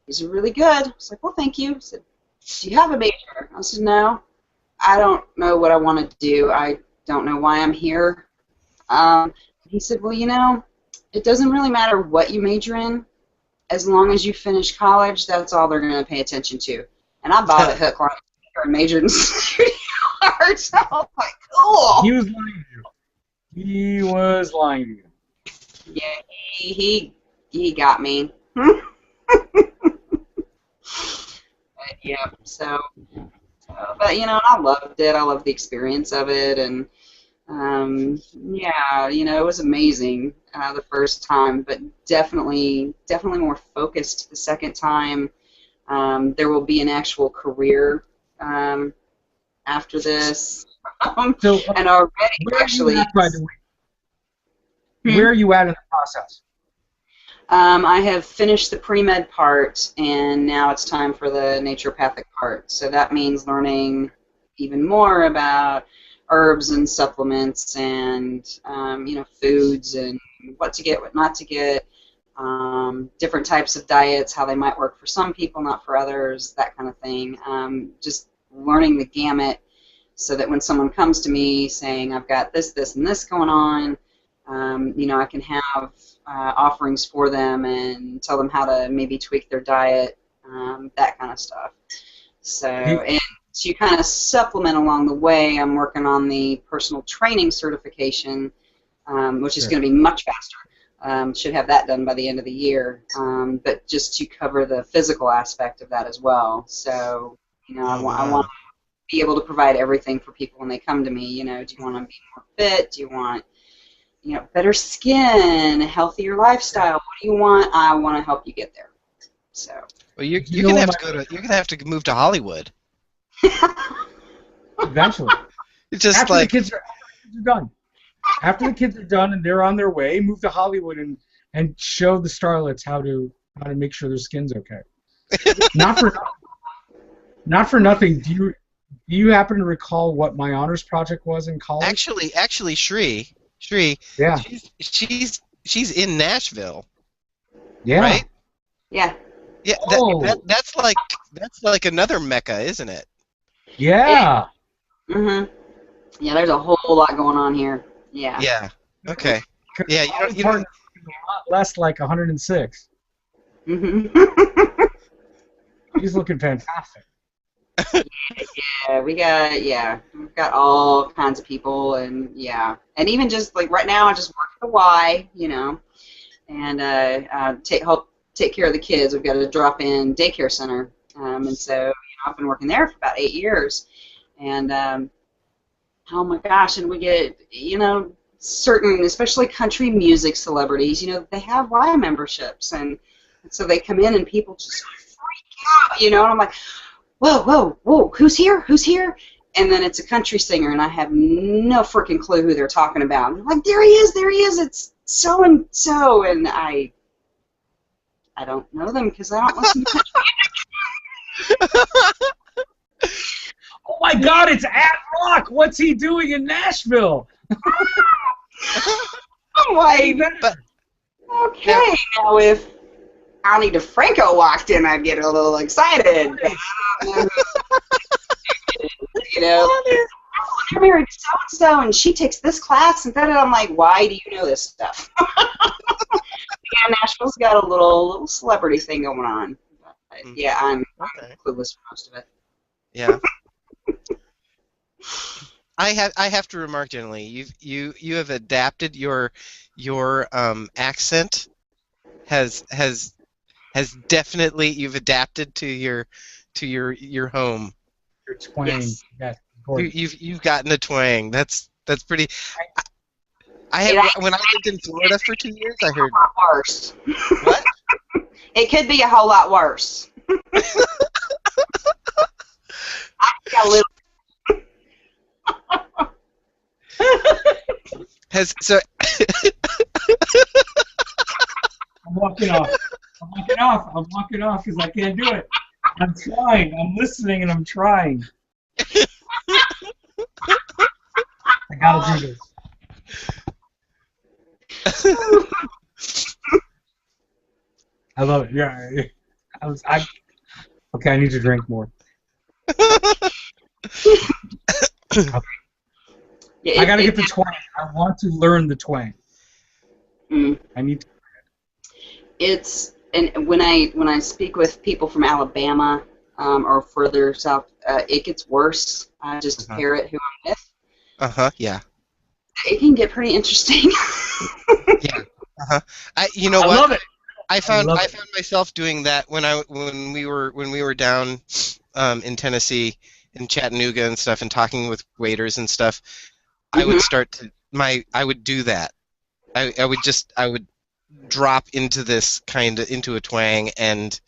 Speaker 3: "These are really good." I was like, "Well, thank you." He said, "Do you have a major?" I said, "No, I don't know what I want to do. I don't know why I'm here." He said, "Well, it doesn't really matter what you major in. As long as you finish college, that's all they're going to pay attention to." And I bought a hook, line, and majored in studio arts. I was like, cool.
Speaker 2: He was lying to you. He was lying to you.
Speaker 3: Yeah, he got me. Yeah, so, but I loved it. I loved the experience of it, and it was amazing the first time, but definitely more focused the second time. There will be an actual career after this, and already actually.
Speaker 2: Where are you at in the process?
Speaker 3: I have finished the pre-med part, and now it's time for the naturopathic part. So that means learning even more about herbs and supplements and foods and what to get, what not to get, different types of diets, how they might work for some people, not for others, that kind of thing. Just learning the gamut so that when someone comes to me saying, "I've got this, this, and this going on," I can have offerings for them and tell them how to maybe tweak their diet, that kind of stuff. So, and to kind of supplement along the way, I'm working on the personal training certification, which is going to be much faster. Should have that done by the end of the year, but just to cover the physical aspect of that as well. So, I want to be able to provide everything for people when they come to me. Do you want to be more fit? Do you want, better skin, a healthier lifestyle? What do you want? I want to help you get there. So.
Speaker 1: Well, you're gonna have to you're gonna have to move to Hollywood.
Speaker 2: Eventually.
Speaker 1: Just
Speaker 2: after
Speaker 1: like
Speaker 2: the kids are done. After the kids are done and they're on their way, move to Hollywood and show the starlets how to make sure their skin's okay. Not for nothing. Do you happen to recall what my honors project was in college?
Speaker 1: Actually, Shri.
Speaker 2: Yeah.
Speaker 1: She's in Nashville.
Speaker 2: Yeah.
Speaker 1: Right?
Speaker 3: Yeah.
Speaker 1: Yeah. That's like another mecca, isn't it?
Speaker 2: Yeah.
Speaker 3: Mhm. Yeah, there's a whole lot going on here. Yeah.
Speaker 1: Yeah. Okay. Yeah. You
Speaker 2: don't a lot less like 106.
Speaker 3: Mhm.
Speaker 2: He's looking fantastic.
Speaker 3: We've got all kinds of people, and even just like right now, I just work at the Y, and help take care of the kids. We've got a drop-in daycare center, and so I've been working there for about 8 years, and oh my gosh, and we get certain, especially country music celebrities, they have Y memberships, and so they come in and people just freak out, and I'm like, whoa, who's here? And then it's a country singer, and I have no freaking clue who they're talking about. And I'm like, there he is, it's so and so, and I don't know them because I don't listen to country.
Speaker 2: Oh my God, it's At Rock. What's he doing in Nashville?
Speaker 3: I'm like, okay, now if Ani DeFranco walked in, I'd get a little excited. You're married to so-and-so, and she takes this class, and I'm like, why do you know this stuff? Yeah, Nashville's got a little celebrity thing going on. But, yeah, I'm clueless for most of it.
Speaker 1: Yeah. I have to remark, Jennilea, you have adapted your accent has definitely, you've adapted to your home.
Speaker 2: Your twang. Yes.
Speaker 1: You've gotten a twang. That's pretty. When I lived in Florida for 2 years, I heard.
Speaker 3: A lot worse.
Speaker 1: What?
Speaker 3: It could be a whole lot worse. I got a little.
Speaker 2: I'm walking off because I can't do it. I'm trying. I'm listening and I'm trying. I gotta do this. I love it. Yeah. Okay, I need to drink more. Okay.
Speaker 3: Yeah,
Speaker 2: I gotta get the twang. I want to learn the twang. I need to.
Speaker 3: And when I speak with people from Alabama or further south, it gets worse. I just parrot who I'm with.
Speaker 1: Yeah.
Speaker 3: It can get pretty interesting.
Speaker 1: Yeah. You know what?
Speaker 2: I love it.
Speaker 1: I found myself doing that when we were down in Tennessee, in Chattanooga and stuff, and talking with waiters and stuff. I would I would do that. I would drop into into a twang, and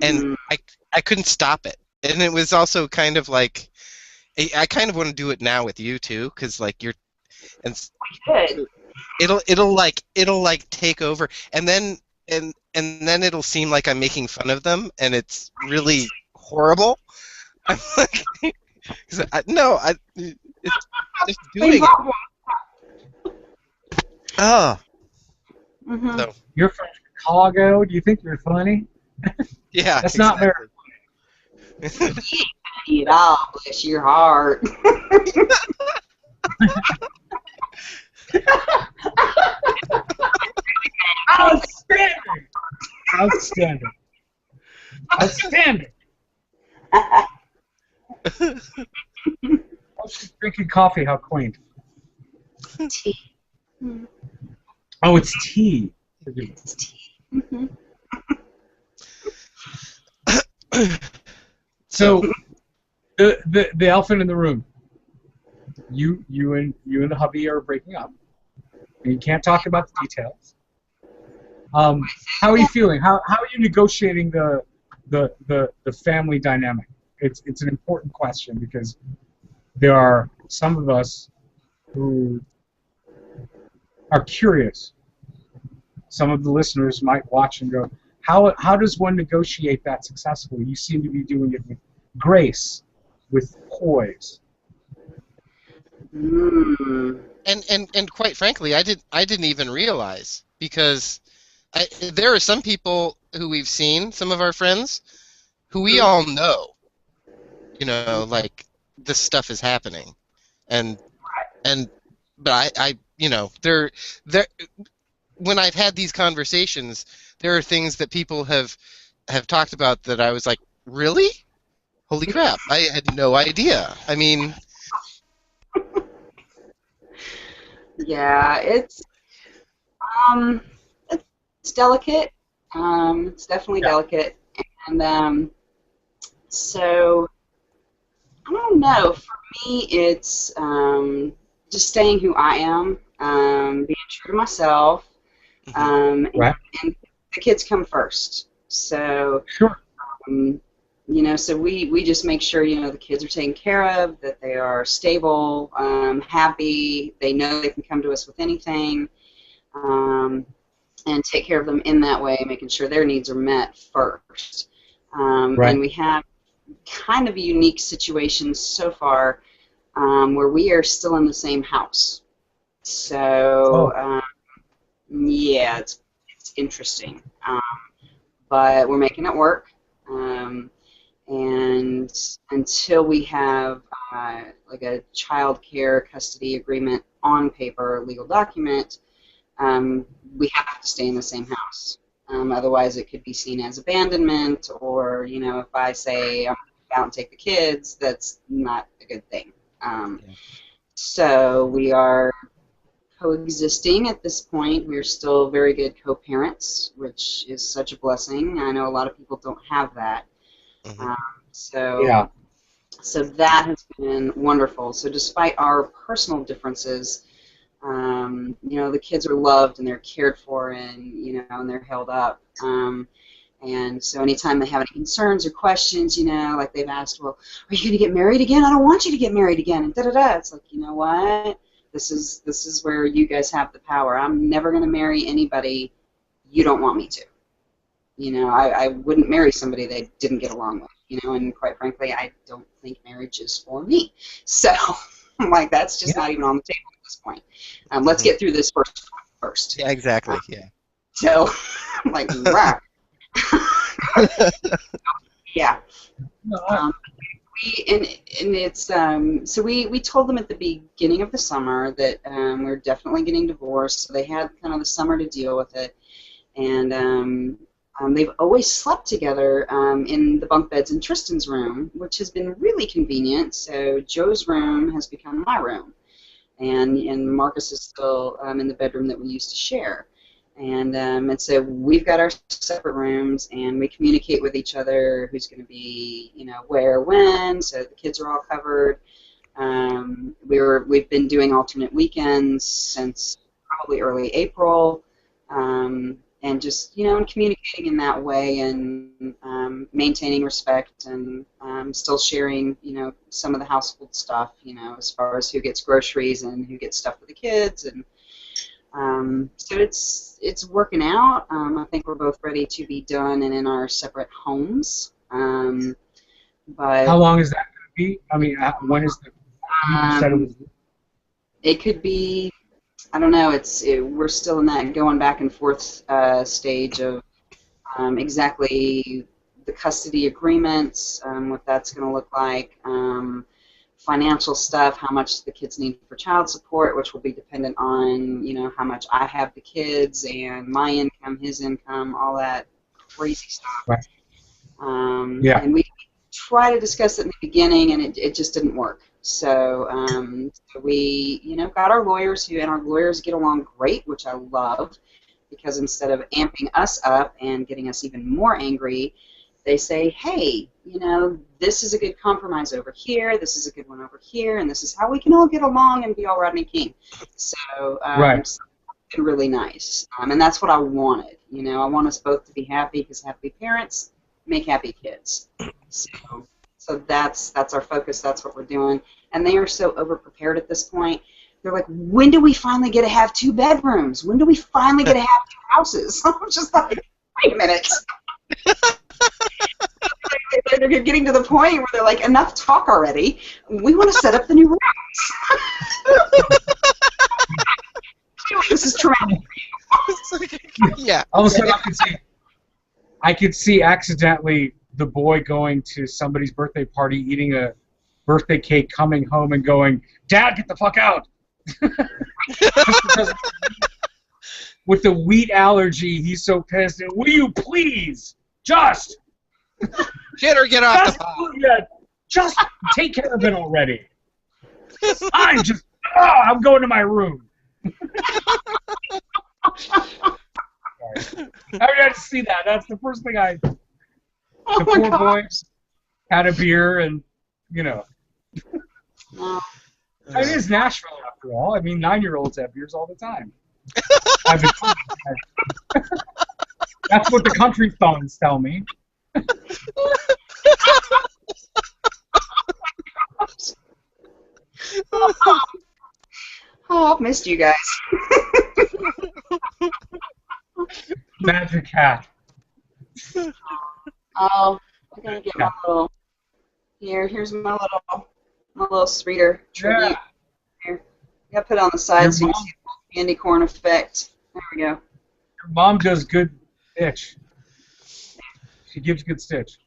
Speaker 1: I couldn't stop it. And it was also kind of like, I kind of want to do it now with you too, because like it'll like take over, and then it'll seem like I'm making fun of them, and it's really horrible. I'm like, it's just doing it. Oh. So.
Speaker 2: You're from Chicago. Do you think you're funny?
Speaker 1: Yeah.
Speaker 2: That's not very
Speaker 3: funny. It all, bless your heart.
Speaker 2: Outstanding. Drinking coffee, how quaint.
Speaker 3: Tea.
Speaker 2: Oh, it's tea. Forgive me.
Speaker 3: It's tea. Mm-hmm.
Speaker 2: So the elephant in the room. You and the hubby are breaking up, and you can't talk about the details. How are you feeling? How are you negotiating the family dynamic? It's an important question because there are some of us who are curious. Some of the listeners might watch and go, how does one negotiate that successfully? You seem to be doing it with grace, with poise.
Speaker 3: Mm.
Speaker 1: And quite frankly, I didn't even realize, because there are some people who we've seen, some of our friends, who we all know, like this stuff is happening, and and but there when I've had these conversations, there are things that people have talked about that I was like, really? Holy crap! I had no idea. I mean,
Speaker 3: Yeah, um, it's delicate. It's definitely
Speaker 2: Yeah.
Speaker 3: delicate, and so I don't know. For me, it's just staying who I am, being true to myself,
Speaker 1: mhm.
Speaker 2: Right.
Speaker 3: and the kids come first. So,
Speaker 2: Sure.
Speaker 3: um, so we just make sure, the kids are taken care of, that they are stable, happy, they know they can come to us with anything, um, and take care of them in that way, making sure their needs are met first.
Speaker 2: Right.
Speaker 3: And we have kind of a unique situation so far, where we are still in the same house. So,
Speaker 2: Oh.
Speaker 3: yeah, it's interesting. But we're making it work. And until we have like a child care custody agreement on paper, a legal document, we have to stay in the same house. Otherwise, it could be seen as abandonment, or if I say I'm going to go out and take the kids, that's not a good thing.
Speaker 1: Yeah.
Speaker 3: So we are coexisting at this point. We're still very good co-parents, which is such a blessing. I know a lot of people don't have that.
Speaker 1: Mhm.
Speaker 3: Um, so,
Speaker 2: Yeah.
Speaker 3: so that has been wonderful. So despite our personal differences, the kids are loved and they're cared for, and they're held up. And so anytime they have any concerns or questions, like they've asked, well, are you going to get married again? I don't want you to get married again, and da-da-da. It's like, you know what? This is where you guys have the power. I'm never going to marry anybody you don't want me to. I wouldn't marry somebody that I didn't get along with, and quite frankly, I don't think marriage is for me. So I'm like, that's just
Speaker 2: Yeah.
Speaker 3: not even on the table at this point. Let's
Speaker 1: Mhm.
Speaker 3: get through this first.
Speaker 1: Yeah, exactly. Yeah.
Speaker 3: So I'm like, right. Yeah.
Speaker 2: No,
Speaker 3: Um, and it's so we told them at the beginning of the summer that we're definitely getting divorced. So they had kind of the summer to deal with it, and they've always slept together in the bunk beds in Tristan's room, which has been really convenient. So Joe's room has become my room, and Marcus is still in the bedroom that we used to share. And so we've got our separate rooms, and we communicate with each other who's going to be, where, when, so the kids are all covered. We've been doing alternate weekends since probably early April, and just, and communicating in that way, and maintaining respect, and still sharing, some of the household stuff, as far as who gets groceries and who gets stuff for the kids, and so it's working out. I think we're both ready to be done and in our separate homes.
Speaker 2: how
Speaker 3: But
Speaker 2: long is that going to be? I mean, when is the? You said it
Speaker 3: um,
Speaker 2: was.
Speaker 3: it could be, I don't know. We're still in that going back and forth stage of exactly the custody agreements, what that's going to look like. Financial stuff, how much the kids need for child support, which will be dependent on, how much I have the kids and my income, his income, all that crazy stuff.
Speaker 2: Right. Yeah.
Speaker 3: And we try to discuss it in the beginning, and it just didn't work. So, so we, got our lawyers and our lawyers get along great, which I love, because instead of amping us up and getting us even more angry, they say, hey, this is a good compromise over here, this is a good one over here, and this is how we can all get along and be all Rodney King. So,
Speaker 2: Right.
Speaker 3: so it's been really nice, and that's what I wanted. I want us both to be happy, because happy parents make happy kids. So that's our focus. That's what we're doing. And they are so overprepared at this point. They're like, when do we finally get to have 2 bedrooms? When do we finally get to have 2 houses? I'm just like, wait a minute. They're getting to the point where they're like, enough talk already. We want to set up the new rooms. This is traumatic.
Speaker 1: Yeah.
Speaker 2: All of a sudden, I could see accidentally the boy going to somebody's birthday party, eating a birthday cake, coming home and going, "Dad, get the fuck out!" Just because with the wheat allergy, he's so pissed. And will you please just
Speaker 1: Get off the pot.
Speaker 2: Just take care of it already. I'm going to my room. Sorry. I had to see that. That's the first thing The poor boy had a beer, and
Speaker 3: No.
Speaker 2: it is Nashville after all. I mean, 9-year-olds have beers all the time. That's what the country songs tell me.
Speaker 3: Oh, I've missed you guys.
Speaker 2: Magic hat.
Speaker 3: Oh, I'm gonna get my little. Here's my little sweeter tribute.
Speaker 2: Yeah.
Speaker 3: Here, I gotta put it on the side
Speaker 2: Your
Speaker 3: so you
Speaker 2: mom-
Speaker 3: can see the candy corn effect. There we go.
Speaker 2: Your mom does good stitch. She gives good stitch.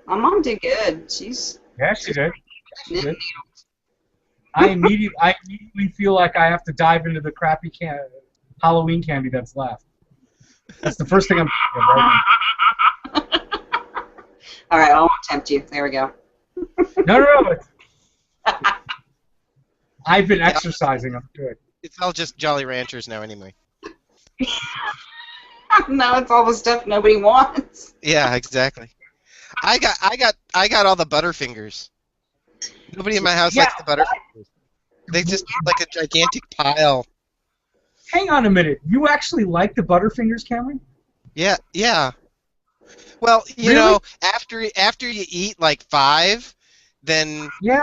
Speaker 3: My mom did good. She's
Speaker 2: Yeah, she did. She
Speaker 3: knitting
Speaker 2: did. I immediately feel like I have to dive into the crappy Halloween candy that's left. That's the first thing I'm thinking of right
Speaker 3: All right, I won't tempt you. There we go.
Speaker 2: now. No. I've been exercising. I'm good.
Speaker 1: It's all just Jolly Ranchers now, anyway.
Speaker 3: No, it's all the stuff nobody wants.
Speaker 1: Yeah, exactly. I got all the Butterfingers. Nobody in my house likes the Butterfingers. They just like a gigantic pile.
Speaker 2: Hang on a minute. You actually like the Butterfingers, Cameron?
Speaker 1: Yeah. Well, you
Speaker 2: Really?
Speaker 1: know, after you eat like 5, then
Speaker 2: Yeah.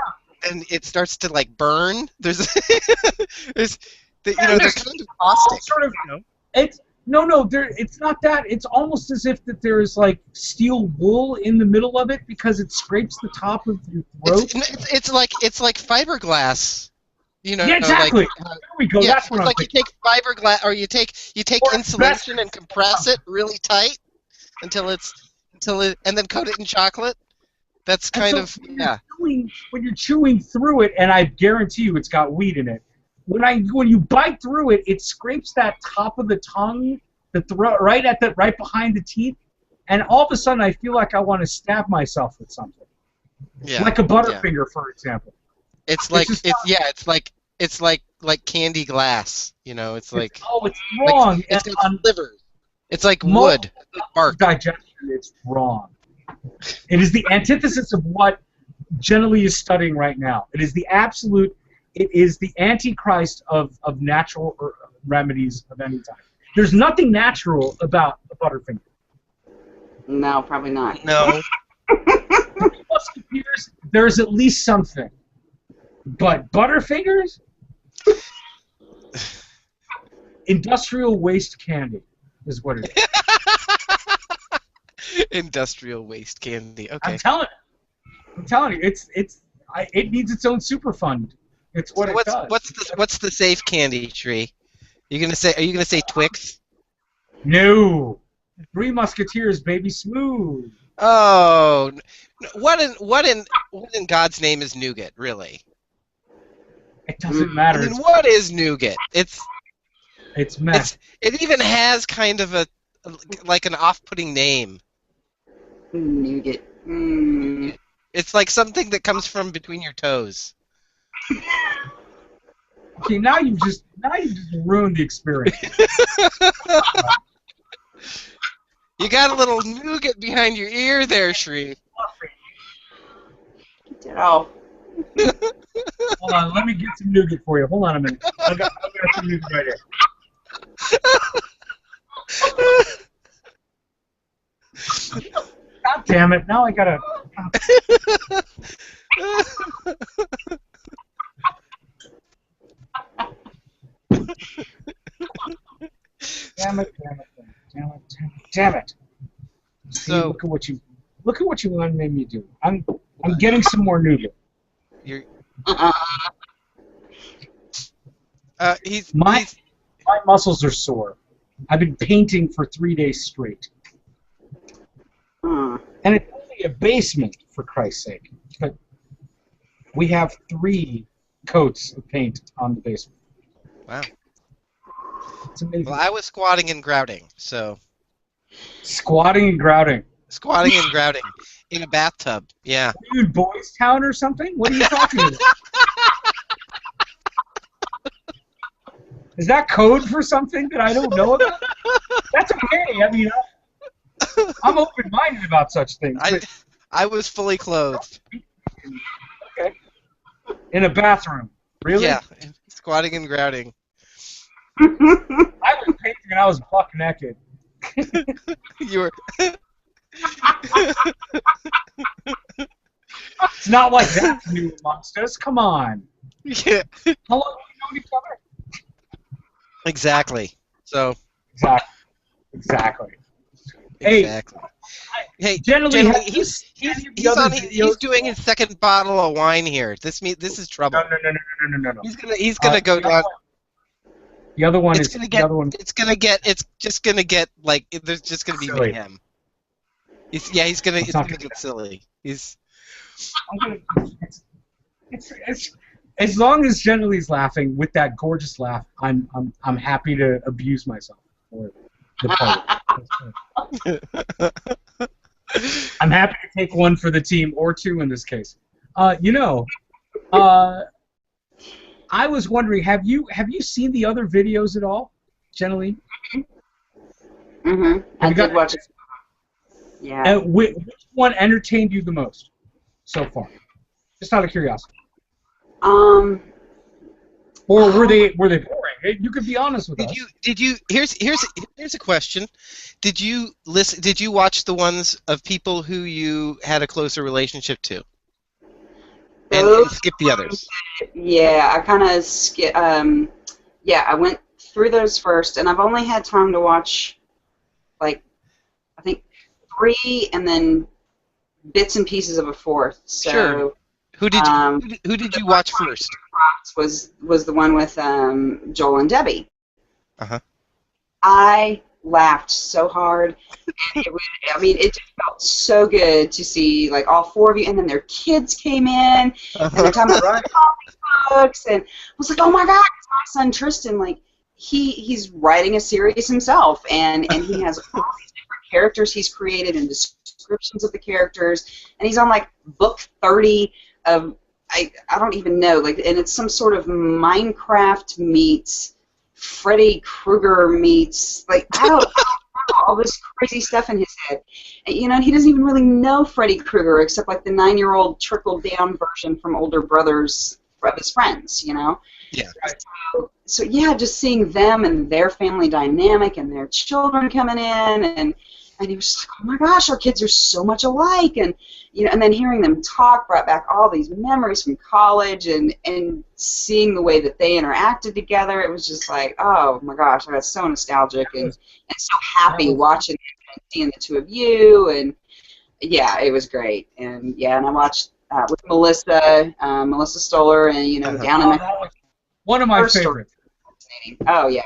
Speaker 1: it starts to like burn. There's they're kind of caustic.
Speaker 2: Sort of.
Speaker 1: You know?
Speaker 2: It's it's not that. It's almost as if that there is like steel wool in the middle of it because it scrapes the top of your throat.
Speaker 1: It's like fiberglass. You know,
Speaker 2: Yeah, exactly.
Speaker 1: Like,
Speaker 2: There we go.
Speaker 1: yeah,
Speaker 2: That's what
Speaker 1: it's
Speaker 2: I'm
Speaker 1: like
Speaker 2: thinking.
Speaker 1: you take fiberglass, or you take
Speaker 2: Or
Speaker 1: insulation and compress it really tight until it, and then coat it in chocolate. That's kind of yeah.
Speaker 2: When you're chewing through it, and I guarantee you, it's got wheat in it. When you bite through it, it scrapes that top of the tongue, the throat, right behind the teeth, and all of a sudden I feel like I want to stab myself with something, like a Butterfinger, for example.
Speaker 1: It's like
Speaker 2: it's
Speaker 1: like candy glass. You know, it's like
Speaker 2: it's wrong.
Speaker 1: Like, it's
Speaker 2: And
Speaker 1: got
Speaker 2: on
Speaker 1: slivers. It's like wood, like bark.
Speaker 2: digestion, it's wrong. It is the antithesis of what Jennilea is studying right now. It is the absolute. It is the antichrist of natural remedies of any type. There's nothing natural about a Butterfinger.
Speaker 3: No, probably not.
Speaker 1: No.
Speaker 2: Musketeers, there's at least something. But Butterfingers? Industrial waste candy is what it is.
Speaker 1: Industrial waste candy. Okay.
Speaker 2: I'm telling you, it needs its own super fund. It's what
Speaker 1: So
Speaker 2: it does.
Speaker 1: what's the safe candy tree? Are you gonna say Twix?
Speaker 2: No. Three Musketeers, baby, smooth.
Speaker 1: Oh, what in God's name is nougat, really?
Speaker 2: It doesn't matter.
Speaker 1: I mean, what is nougat?
Speaker 2: It's mess.
Speaker 1: It even has kind of like an off-putting name.
Speaker 3: Nougat.
Speaker 1: It's like something that comes from between your toes.
Speaker 2: Okay, now you just ruined the experience.
Speaker 1: You got a little nougat behind your ear there, Shree.
Speaker 3: Ditto.
Speaker 2: Hold on, let me get some nougat for you. Hold on a minute. I got some nougat right here. God damn it! Now I gotta. Damn it! Damn it! See,
Speaker 1: So
Speaker 2: look at what you made me do. I'm getting some more nougat.
Speaker 1: you're
Speaker 2: My muscles are sore. I've been painting for 3 days straight. And it's only a basement, for Christ's sake. But we have 3 coats of paint on the basement.
Speaker 1: wow.
Speaker 2: It's amazing.
Speaker 1: Well, I was squatting and grouting, so
Speaker 2: Squatting and grouting.
Speaker 1: squatting and grouting in a bathtub. Yeah.
Speaker 2: Are you in Boys Town or something? What are you talking about? Is that code for something that I don't know about? That's okay. I mean, I'm open-minded about such things.
Speaker 1: I was fully clothed.
Speaker 2: Okay. In a bathroom. Really?
Speaker 1: Yeah. Squatting and grouting.
Speaker 2: I was painting and I was buck naked.
Speaker 1: You were.
Speaker 2: It's not like that's new amongst us. Come on.
Speaker 1: Yeah.
Speaker 2: How long have we known each other?
Speaker 1: Exactly. So.
Speaker 2: Exactly.
Speaker 1: Exactly. Hey,
Speaker 2: Jennilea,
Speaker 1: he's doing his second bottle of wine here. This is trouble.
Speaker 2: No.
Speaker 1: He's gonna go down.
Speaker 2: The other one
Speaker 1: It's
Speaker 2: is
Speaker 1: gonna
Speaker 2: the
Speaker 1: get.
Speaker 2: other one.
Speaker 1: It's just gonna get like there's just gonna be
Speaker 2: Silly.
Speaker 1: mayhem. It's gonna get silly. It's
Speaker 2: as long as Jennilea laughing with that gorgeous laugh, I'm happy to abuse myself for the part. I'm happy to take one for the team or 2 in this case. I was wondering, have you seen the other videos at all, Jennilea?
Speaker 3: I did watch it. Yeah.
Speaker 2: And which one entertained you the most so far? Just out of curiosity.
Speaker 3: Um.
Speaker 2: Or were they boring? You could be honest with us.
Speaker 1: Here's a question. Did you watch the ones of people who you had a closer relationship to? And skip the others.
Speaker 3: Yeah, I kind of skip. Yeah, I went through those first, and I've only had time to watch, like, I think 3, and then bits and pieces of a 4th. So,
Speaker 1: sure. Who did you watch first?
Speaker 3: Was the one with Joel and Debbie.
Speaker 1: Uh-huh. I
Speaker 3: laughed so hard. And it just felt so good to see like all 4 of you, and then their kids came in, and they're talking about comic books, and I was like, oh my God, it's my son Tristan, like he's writing a series himself, and he has all these different characters he's created and descriptions of the characters, and he's on like book 30 of I don't even know, like, and it's some sort of Minecraft meets Freddy Krueger meets, like, I don't know, all this crazy stuff in his head. And, and he doesn't even really know Freddy Krueger except like the 9-year-old trickled-down version from older brothers of his friends, Yeah. So yeah, just seeing them and their family dynamic and their children coming in, and he was just like, oh my gosh, our kids are so much alike, and and then hearing them talk brought back all these memories from college, and seeing the way that they interacted together. It was just like, oh my gosh, I got so nostalgic and so happy watching and seeing the 2 of you, and yeah, it was great. And yeah, and I watched with Melissa Stoller, and down in the
Speaker 2: one of my favorites.
Speaker 3: Oh yeah,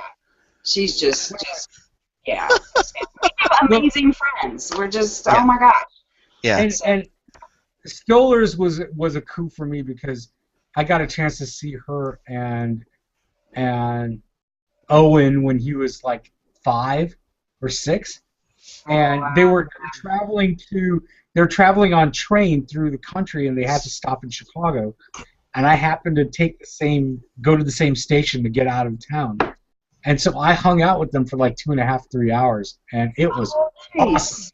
Speaker 3: she's just yeah. We have amazing friends. We're just oh my gosh.
Speaker 1: Yeah.
Speaker 2: And Stoller's was a coup for me because I got a chance to see her and Owen when he was like 5 or 6. and they were traveling on train through the country, and they had to stop in Chicago. And I happened to go to the same station to get out of town. And so I hung out with them for like 2.5, 3 hours, and it was awesome.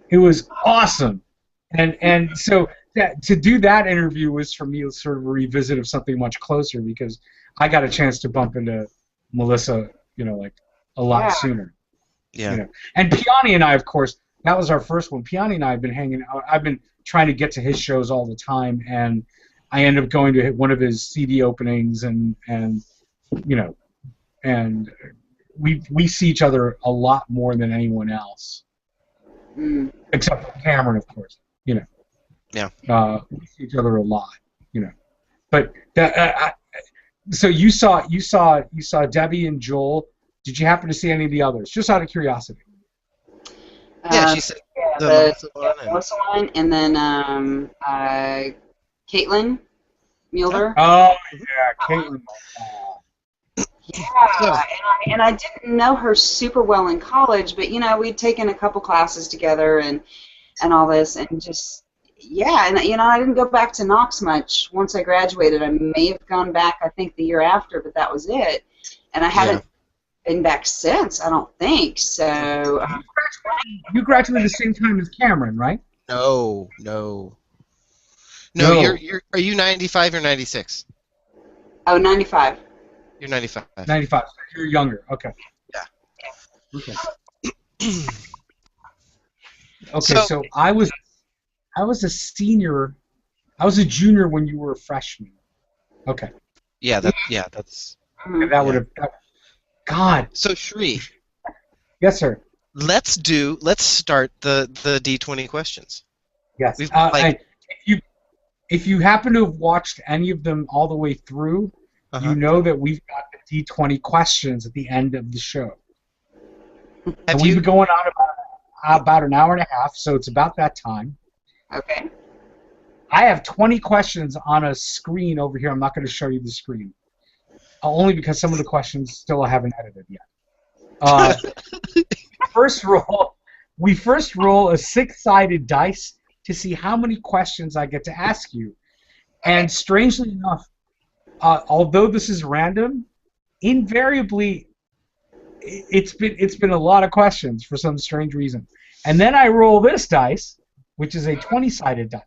Speaker 2: It was awesome. And so to do that interview was for me sort of a revisit of something much closer, because I got a chance to bump into Melissa, like a lot sooner.
Speaker 1: Yeah.
Speaker 2: And Piani and I, of course, that was our first one. Piani and I have been hanging out. I've been trying to get to his shows all the time, and I end up going to one of his CD openings, and we see each other a lot more than anyone else, except for Cameron, of course. Yeah. We see each other a lot. But that. So you saw Debbie and Joel. Did you happen to see any of the others? Just out of curiosity.
Speaker 1: Yeah, she said
Speaker 3: the Melissa one, and then Caitlin Mueller.
Speaker 2: Oh yeah, Caitlin.
Speaker 3: Yeah, and I didn't know her super well in college, but we'd taken a couple classes together and all this, and just and I didn't go back to Knox much once I graduated. I may have gone back, I think, the year after, but that was it, and I haven't been back since, I don't think. So
Speaker 2: you graduated the same time as Cameron, right?
Speaker 1: No. Are you 95 or 96?
Speaker 3: Oh, 95.
Speaker 1: You're 95.
Speaker 2: 95. You're younger. Okay.
Speaker 1: Yeah.
Speaker 2: Okay. Okay. So I was a senior. I was a junior when you were a freshman. Okay.
Speaker 1: Yeah. That's.
Speaker 2: That would have. God.
Speaker 1: So Shri.
Speaker 2: Yes, sir.
Speaker 1: Let's start the D20 questions.
Speaker 2: Yes. If you happen to have watched any of them all the way through, you know that we've got the D20 questions at the end of the show. And we've been going on about an hour and a half, so it's about that time.
Speaker 3: Okay.
Speaker 2: I have 20 questions on a screen over here. I'm not going to show you the screen. Only because some of the questions still I haven't edited yet. We first roll a 6-sided dice to see how many questions I get to ask you. And strangely enough, although this is random, invariably it's been a lot of questions for some strange reason. And then I roll this dice, which is a 20-sided die,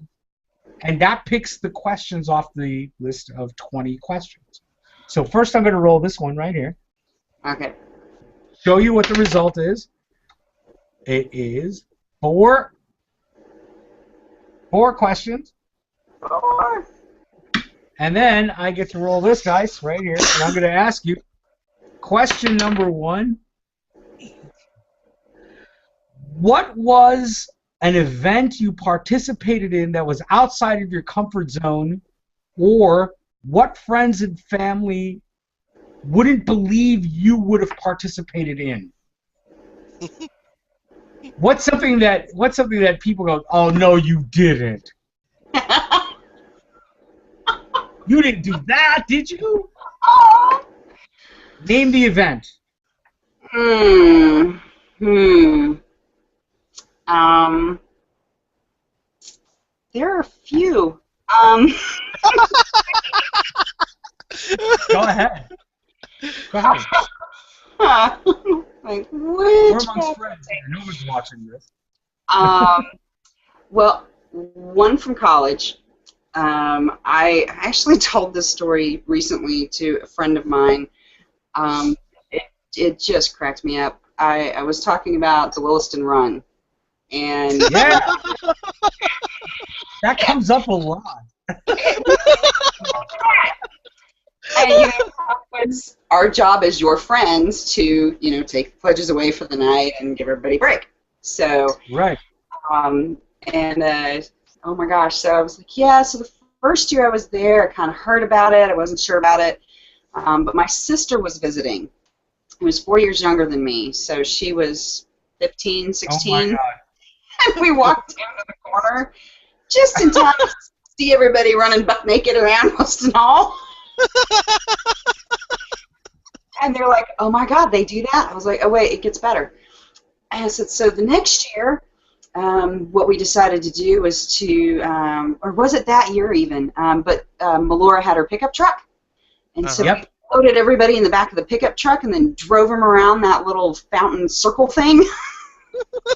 Speaker 2: and that picks the questions off the list of 20 questions. So first I'm going to roll this one right here.
Speaker 3: Okay.
Speaker 2: Show you what the result is. It is 4 questions.
Speaker 3: 4.
Speaker 2: And then I get to roll this dice right here, and I'm going to ask you question number 1. What was an event you participated in that was outside of your comfort zone, or what friends and family wouldn't believe you would have participated in? What's something that people go, oh no, you didn't. You didn't do that, did you? Name the event.
Speaker 3: There are a few.
Speaker 2: Go ahead.
Speaker 3: Like,
Speaker 2: we're amongst friends here. No one's watching this.
Speaker 3: Well, one from college. I actually told this story recently to a friend of mine. It just cracked me up. I was talking about the Williston Run, and
Speaker 2: yeah, that comes up a lot.
Speaker 3: And, it was our job as your friends to, take the pledges away for the night and give everybody a break. So,
Speaker 2: right.
Speaker 3: Oh my gosh, so I was like, yeah, so the first year I was there, I kind of heard about it, I wasn't sure about it, but my sister was visiting, who was 4 years younger than me, so she was 15, 16,
Speaker 2: oh my God.
Speaker 3: And we walked into the corner just in time to see everybody running butt naked around Williston Hall. And they're like, oh my God, they do that? I was like, oh wait, it gets better. I said, so the next year, what we decided to do was to, or was it that year even? But Melora had her pickup truck, and so we loaded everybody in the back of the pickup truck and then drove them around that little fountain circle thing.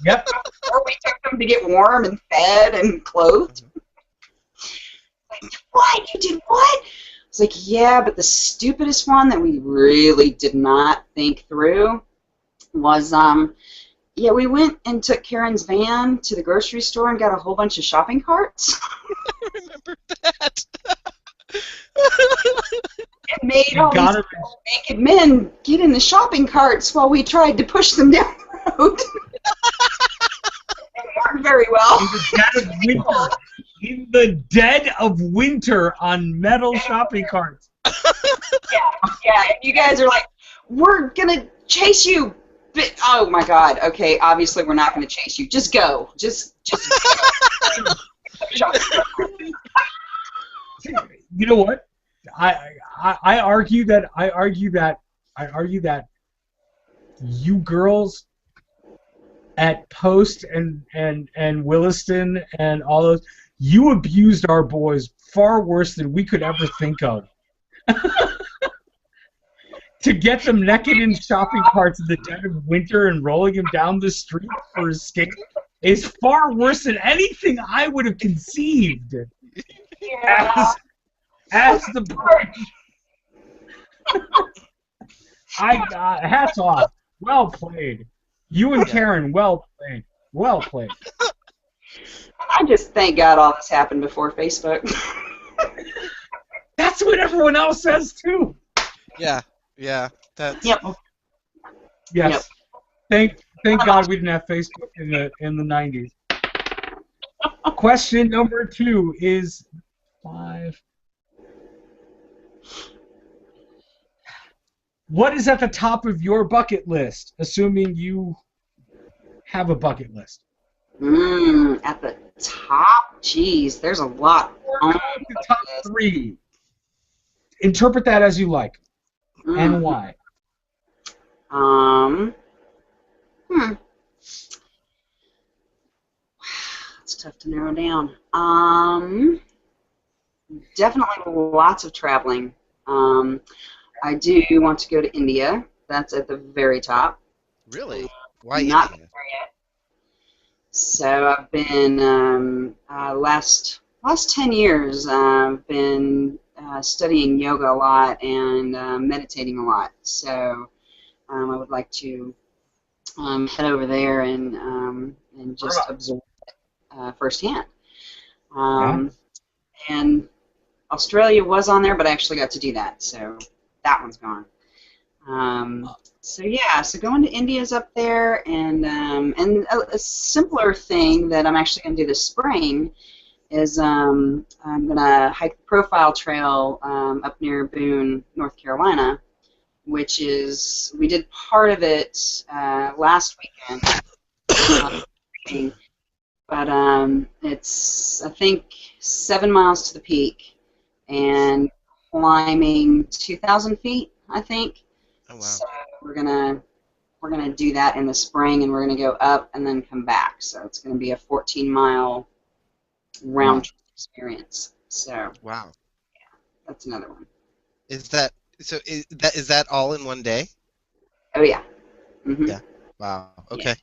Speaker 2: Yep.
Speaker 3: Or we took them to get warm and fed and clothed. Like, what? You did what? It's like, yeah, but the stupidest one that we really did not think through was, yeah, we went and took Karen's van to the grocery store and got a whole bunch of shopping carts.
Speaker 1: I remember that.
Speaker 3: And made all these naked men get in the shopping carts while we tried to push them down the road. It worked very well.
Speaker 2: In the dead of winter on metal shopping carts.
Speaker 3: Yeah, and you guys are like, we're gonna chase you. But, oh my God. Okay, obviously we're not gonna chase you. Just go. Just go.
Speaker 2: You know what? I argue that you girls at Post and Williston and all those, you abused our boys far worse than we could ever think of. To get them naked in shopping carts in the dead of winter and rolling them down the street for escape is far worse than anything I would have conceived.
Speaker 3: Yeah.
Speaker 2: As the hats off. Well played. You and Karen, well played. Well played.
Speaker 3: I just thank God all this happened before Facebook.
Speaker 2: That's what everyone else says too.
Speaker 1: Yeah. That's.
Speaker 3: Yep.
Speaker 2: Yes. Yep. Thank God we didn't have Facebook in the 90s. Question number 2 is 5. What is at the top of your bucket list, assuming you have a bucket list?
Speaker 3: At the top? Jeez, there's a lot.
Speaker 2: The top 3. Interpret that as you like. And why?
Speaker 3: It's tough to narrow down. Definitely lots of traveling. I do want to go to India. That's at the very top.
Speaker 1: Really? Why
Speaker 3: Not
Speaker 1: India?
Speaker 3: there yet. So I've been last 10 years. I've been studying yoga a lot and meditating a lot. So I would like to head over there and just absorb it firsthand. And Australia was on there, but I actually got to do that, so that one's gone. So yeah, so going to India's up there, and a simpler thing that I'm actually going to do this spring is I'm going to hike the Profile Trail up near Boone, North Carolina, which is, we did part of it last weekend, but it's, I think, 7 miles to the peak and climbing 2,000 feet, I think.
Speaker 1: Oh, wow.
Speaker 3: So we're gonna do that in the spring, and we're gonna go up and then come back. So it's gonna be a 14-mile round trip experience. So
Speaker 1: wow,
Speaker 3: yeah, that's another one.
Speaker 1: Is that so? Is that all in one day?
Speaker 3: Oh yeah. Mm-hmm.
Speaker 1: Yeah. Wow. Okay.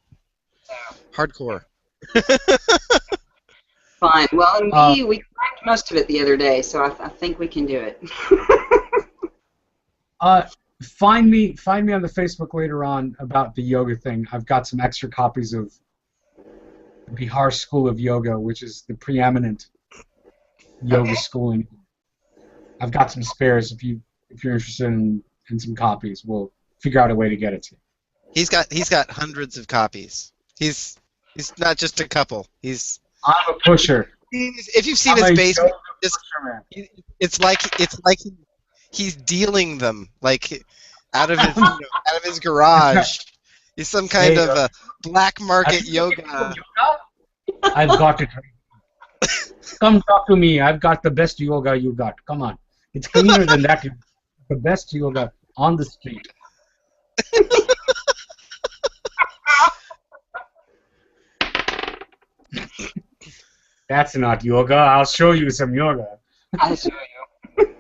Speaker 3: Yeah. So,
Speaker 1: hardcore.
Speaker 3: fine. Well, and we climbed most of it the other day, so I think we can do it.
Speaker 2: Find me on the Facebook later on about the yoga thing. I've got some extra copies of the Bihar School of Yoga, which is the preeminent yoga school in. I've got some spares. If you're interested in some copies, we'll figure out a way to get it to you.
Speaker 1: He's got hundreds of copies. He's not just a couple.
Speaker 2: I'm a pusher.
Speaker 1: If you've seen his basement, it's like he's dealing them like out of his garage. He's some kind of a black market yoga.
Speaker 2: I've got it. Come talk to me. I've got the best yoga you got. Come on. It's cleaner than that. The best yoga on the street. That's not yoga. I'll show you some yoga.
Speaker 3: I'll show you.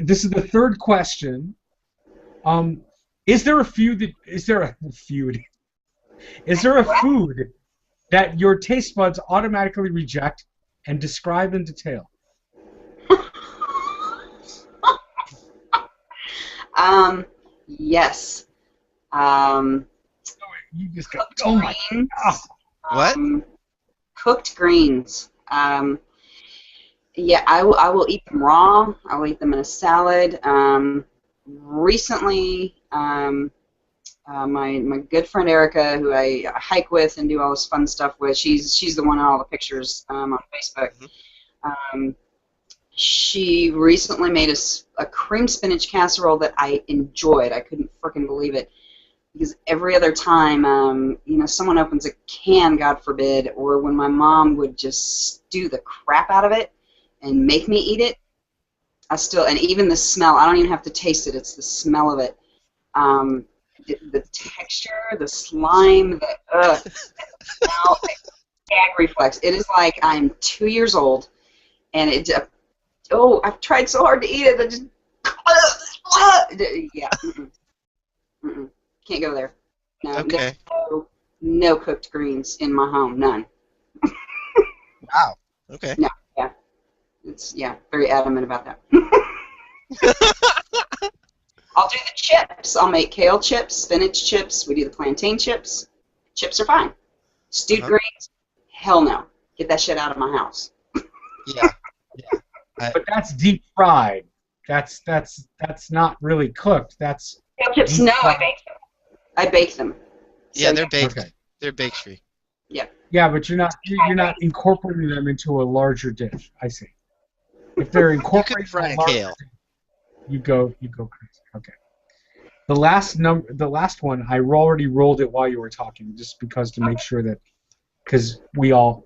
Speaker 2: This is the third question. Is there a food that your taste buds automatically reject and describe in detail?
Speaker 3: Yes.
Speaker 2: You just got, oh my God.
Speaker 1: What?
Speaker 3: Cooked greens. Yeah, I will eat them raw. I will eat them in a salad. Recently, my good friend Erica, who I hike with and do all this fun stuff with, she's the one on all the pictures on Facebook. She recently made a cream spinach casserole that I enjoyed. I couldn't freaking believe it. Because every other time, someone opens a can, God forbid, or when my mom would just stew the crap out of it and make me eat it, and even the smell, I don't even have to taste it, it's the smell of it. The texture, the slime, the smell, the gag reflex. It is like I'm 2 years old, and I've tried so hard to eat it, I just, yeah. Mm-mm. Can't go there. No,
Speaker 1: Okay.
Speaker 3: no cooked greens in my home. None.
Speaker 1: Wow. Okay.
Speaker 3: No. Yeah. It's very adamant about that. I'll do the chips. I'll make kale chips, spinach chips. We do the plantain chips. Chips are fine. Stewed greens? Hell no. Get that shit out of my house.
Speaker 1: Yeah.
Speaker 2: But that's deep fried. That's not really cooked. That's
Speaker 3: Kale chips? No, I bake them. I bake them.
Speaker 1: Yeah,
Speaker 3: So,
Speaker 1: they're baked.
Speaker 2: Okay.
Speaker 1: They're bakery.
Speaker 3: Yeah.
Speaker 2: Yeah, but you're not incorporating them into a larger dish. I see. If they're incorporated
Speaker 1: fry
Speaker 2: in a larger
Speaker 1: kale.
Speaker 2: dish, you go crazy. Okay. The last one, I already rolled it while you were talking, just because to make sure that, because we all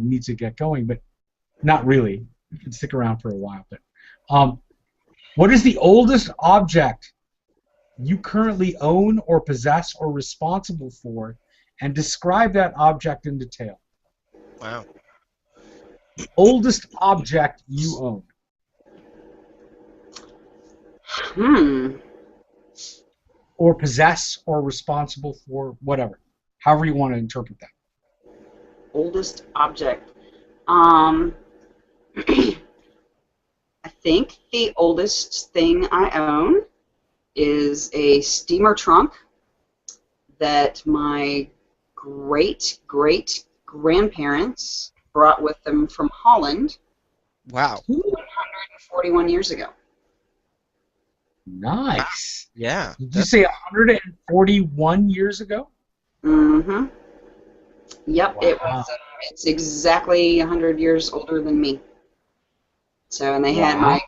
Speaker 2: need to get going, but not really. We can stick around for a while. But what is the oldest object you currently own or possess or responsible for, and describe that object in detail?
Speaker 1: Wow.
Speaker 2: The oldest object you own. Or possess or responsible for, whatever. However you want to interpret that.
Speaker 3: Oldest object. I think the oldest thing I own is a steamer trunk that my great-great-grandparents brought with them from Holland.
Speaker 1: Wow.
Speaker 3: 141 years ago.
Speaker 2: Nice.
Speaker 1: Yeah.
Speaker 2: Did you say 141 years ago?
Speaker 3: Mm-hmm. Yep,
Speaker 2: Wow.
Speaker 3: it's exactly 100 years older than me. So, and they had my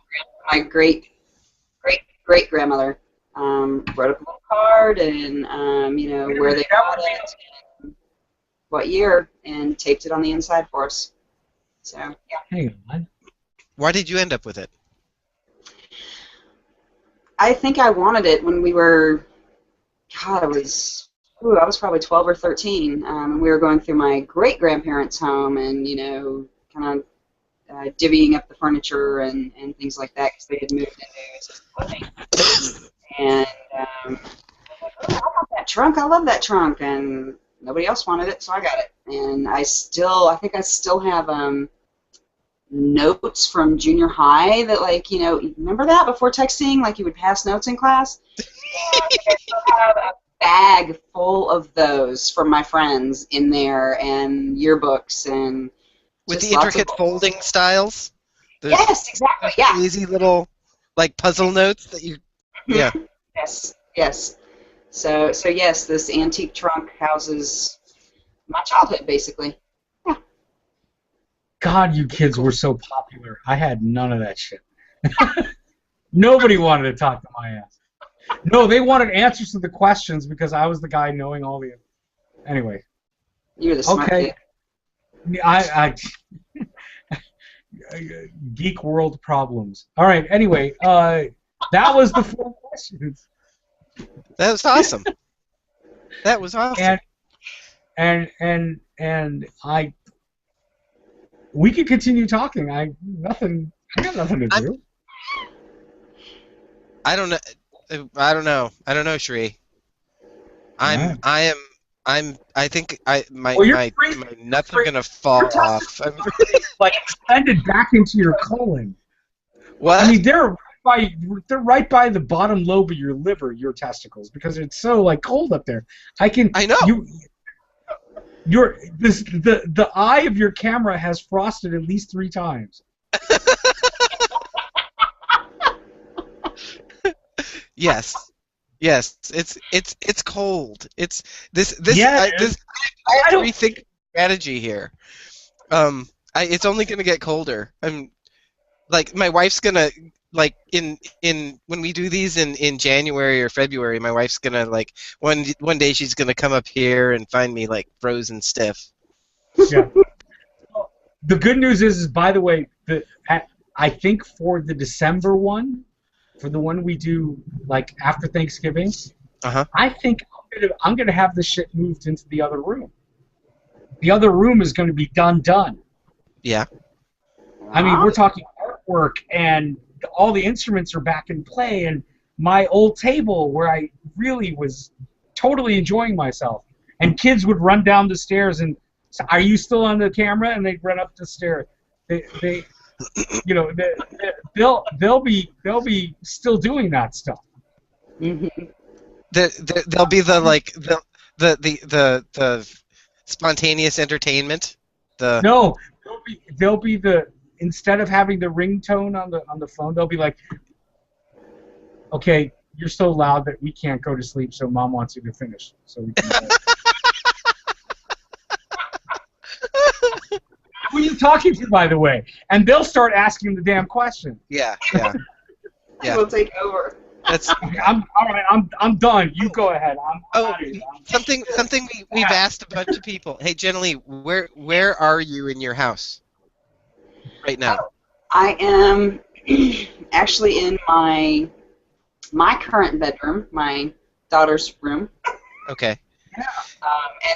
Speaker 3: great-great-grandmother wrote up a little card and, where they bought it, what year, and taped it on the inside for us. So, yeah.
Speaker 2: Hang on.
Speaker 1: Why did you end up with it?
Speaker 3: I think I wanted it when we were, God, I was probably 12 or 13. And we were going through my great-grandparents' home and, kind of divvying up the furniture and things like that because they had moved into assisted living. And I want that trunk. I love that trunk. And nobody else wanted it, so I got it. And I think I still have notes from junior high that, remember that before texting, you would pass notes in class? Yeah, I still have a bag full of those from my friends in there, and yearbooks, and
Speaker 1: With
Speaker 3: just
Speaker 1: the
Speaker 3: lots of
Speaker 1: intricate folding styles? Those
Speaker 3: Yes, exactly, yeah.
Speaker 1: crazy little, puzzle notes that you... Yeah.
Speaker 3: Yes. So yes, this antique trunk houses my childhood, basically.
Speaker 2: God, you kids were so popular. I had none of that shit. Nobody wanted to talk to my ass. No, they wanted answers to the questions because I was the guy knowing all the... Anyway.
Speaker 3: You're the smart
Speaker 2: Okay.
Speaker 3: kid.
Speaker 2: I geek world problems. All right, anyway, that was the 4 questions.
Speaker 1: That was awesome. That was awesome.
Speaker 2: And and we could continue talking. I got nothing to do.
Speaker 1: I don't know. I don't know. I don't know, Shri.
Speaker 2: Right.
Speaker 1: I think my
Speaker 2: Well,
Speaker 1: my nuts are gonna fall off. I'm really,
Speaker 2: Like extended back into your colon.
Speaker 1: what?
Speaker 2: I mean, they're right by the bottom lobe of your liver, your testicles, because it's so like cold up there.
Speaker 1: I know.
Speaker 2: The eye of your camera has frosted at least 3 times.
Speaker 1: Yes. It's cold. It's this.
Speaker 2: Yeah,
Speaker 1: I have to rethink strategy here. It's only gonna get colder. I'm like my wife's gonna like in when we do these in January or February. My wife's gonna like one day she's gonna come up here and find me like frozen stiff.
Speaker 2: Yeah. The good news is by the way, I think for the December one, for the one we do like after Thanksgiving, I think I'm gonna have this shit moved into the other room. The other room is gonna be done.
Speaker 1: Yeah.
Speaker 2: I mean, we're talking artwork, and all the instruments are back in play, and my old table where I really was totally enjoying myself, and kids would run down the stairs and say, "Are you still on the camera?" And they'd run up the stairs. They you know, they'll be still doing that stuff.
Speaker 3: Mm-hmm.
Speaker 1: There'll be the like the spontaneous entertainment.
Speaker 2: No, they'll be the instead of having the ringtone on the phone, they'll be like, "Okay, you're so loud that we can't go to sleep, so Mom wants you to finish, so we can." Who are you talking to, by the way? And they'll start asking the damn question.
Speaker 1: Yeah.
Speaker 3: We'll take over.
Speaker 1: That's
Speaker 2: I'm all right. I'm done. You go ahead.
Speaker 1: something we've asked a bunch of people. Hey, Jennilea, where are you in your house right now?
Speaker 3: I am actually in my current bedroom, my daughter's room.
Speaker 1: Okay.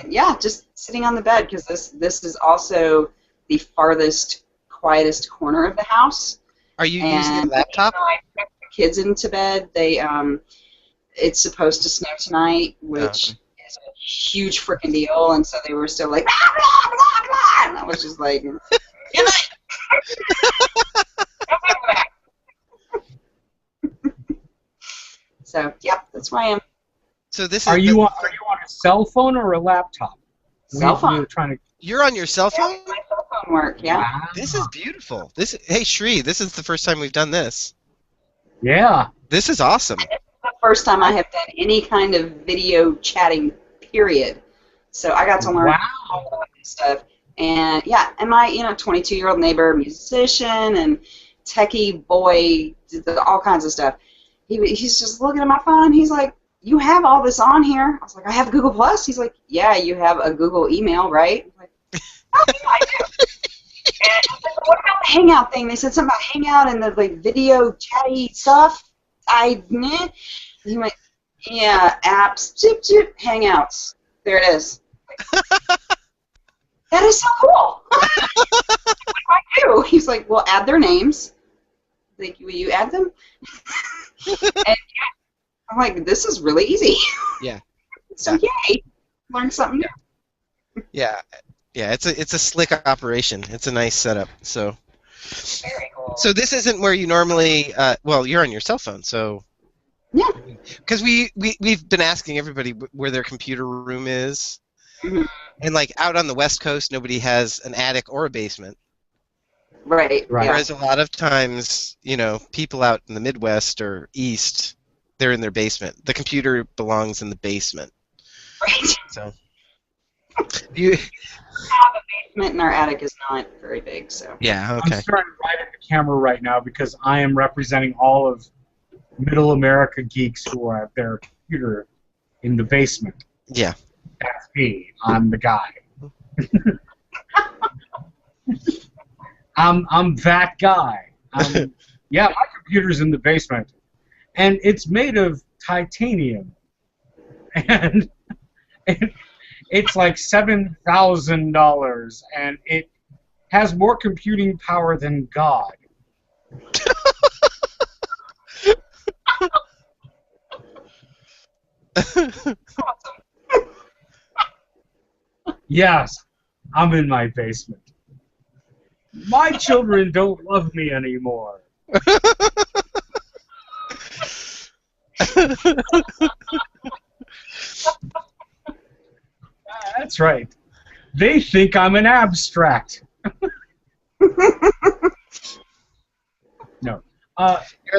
Speaker 3: And yeah, just sitting on the bed because this is also the farthest, quietest corner of the house.
Speaker 1: Are you using a laptop?
Speaker 3: I put the kids into bed. It's supposed to snow tonight, which is a huge freaking deal, and so they were still like, blah, blah, blah, blah, and I was just like, good night. So yeah, that's where I am.
Speaker 1: So this is.
Speaker 2: Are you on a cell phone or a laptop?
Speaker 3: Cell phone.
Speaker 1: You're on your cell phone?
Speaker 3: My cell phone work, yeah.
Speaker 2: Wow.
Speaker 1: This is beautiful. Hey Shri, this is the first time we've done this.
Speaker 2: Yeah.
Speaker 1: This is awesome.
Speaker 3: It's the first time I have done any kind of video chatting, period. So I got to learn all this stuff. And yeah, and my 22-year-old neighbor, musician and techie boy, all kinds of stuff. He's just looking at my phone. He's like, "You have all this on here." I was like, "I have Google Plus." He's like, "Yeah, you have a Google email, right?" I'm like, "Oh, yeah, I do." And I was like, "What about the Hangout thing?" They said something about Hangout and the like video chatty stuff. He went, "Yeah, apps, chip, Hangouts. There it is." Like, that is so cool. What do I do? He's like, "Well, add their names." Like, will you add them? And I'm like, this is really easy.
Speaker 1: Yeah.
Speaker 3: So yay, learn something new.
Speaker 1: Yeah. It's a slick operation. It's a nice setup. So.
Speaker 3: Very cool.
Speaker 1: So this isn't where you normally. Well, you're on your cell phone, so.
Speaker 3: Yeah.
Speaker 1: Because we've been asking everybody where their computer room is, and like out on the West Coast, nobody has an attic or a basement.
Speaker 3: Right.
Speaker 1: Whereas a lot of times, people out in the Midwest or East, they're in their basement. The computer belongs in the basement.
Speaker 3: Right.
Speaker 1: So
Speaker 3: We have a basement and our attic is not very big, so.
Speaker 1: Yeah. Okay.
Speaker 2: I'm starting right at the camera right now because I am representing all of Middle America geeks who have their computer in the basement.
Speaker 1: Yeah.
Speaker 2: That's me. I'm the guy. I'm that guy. Yeah, my computer's in the basement, and it's made of titanium, and It's like $7,000, and it has more computing power than God. Yes, I'm in my basement. My children don't love me anymore. That's right. They think I'm an abstract. No.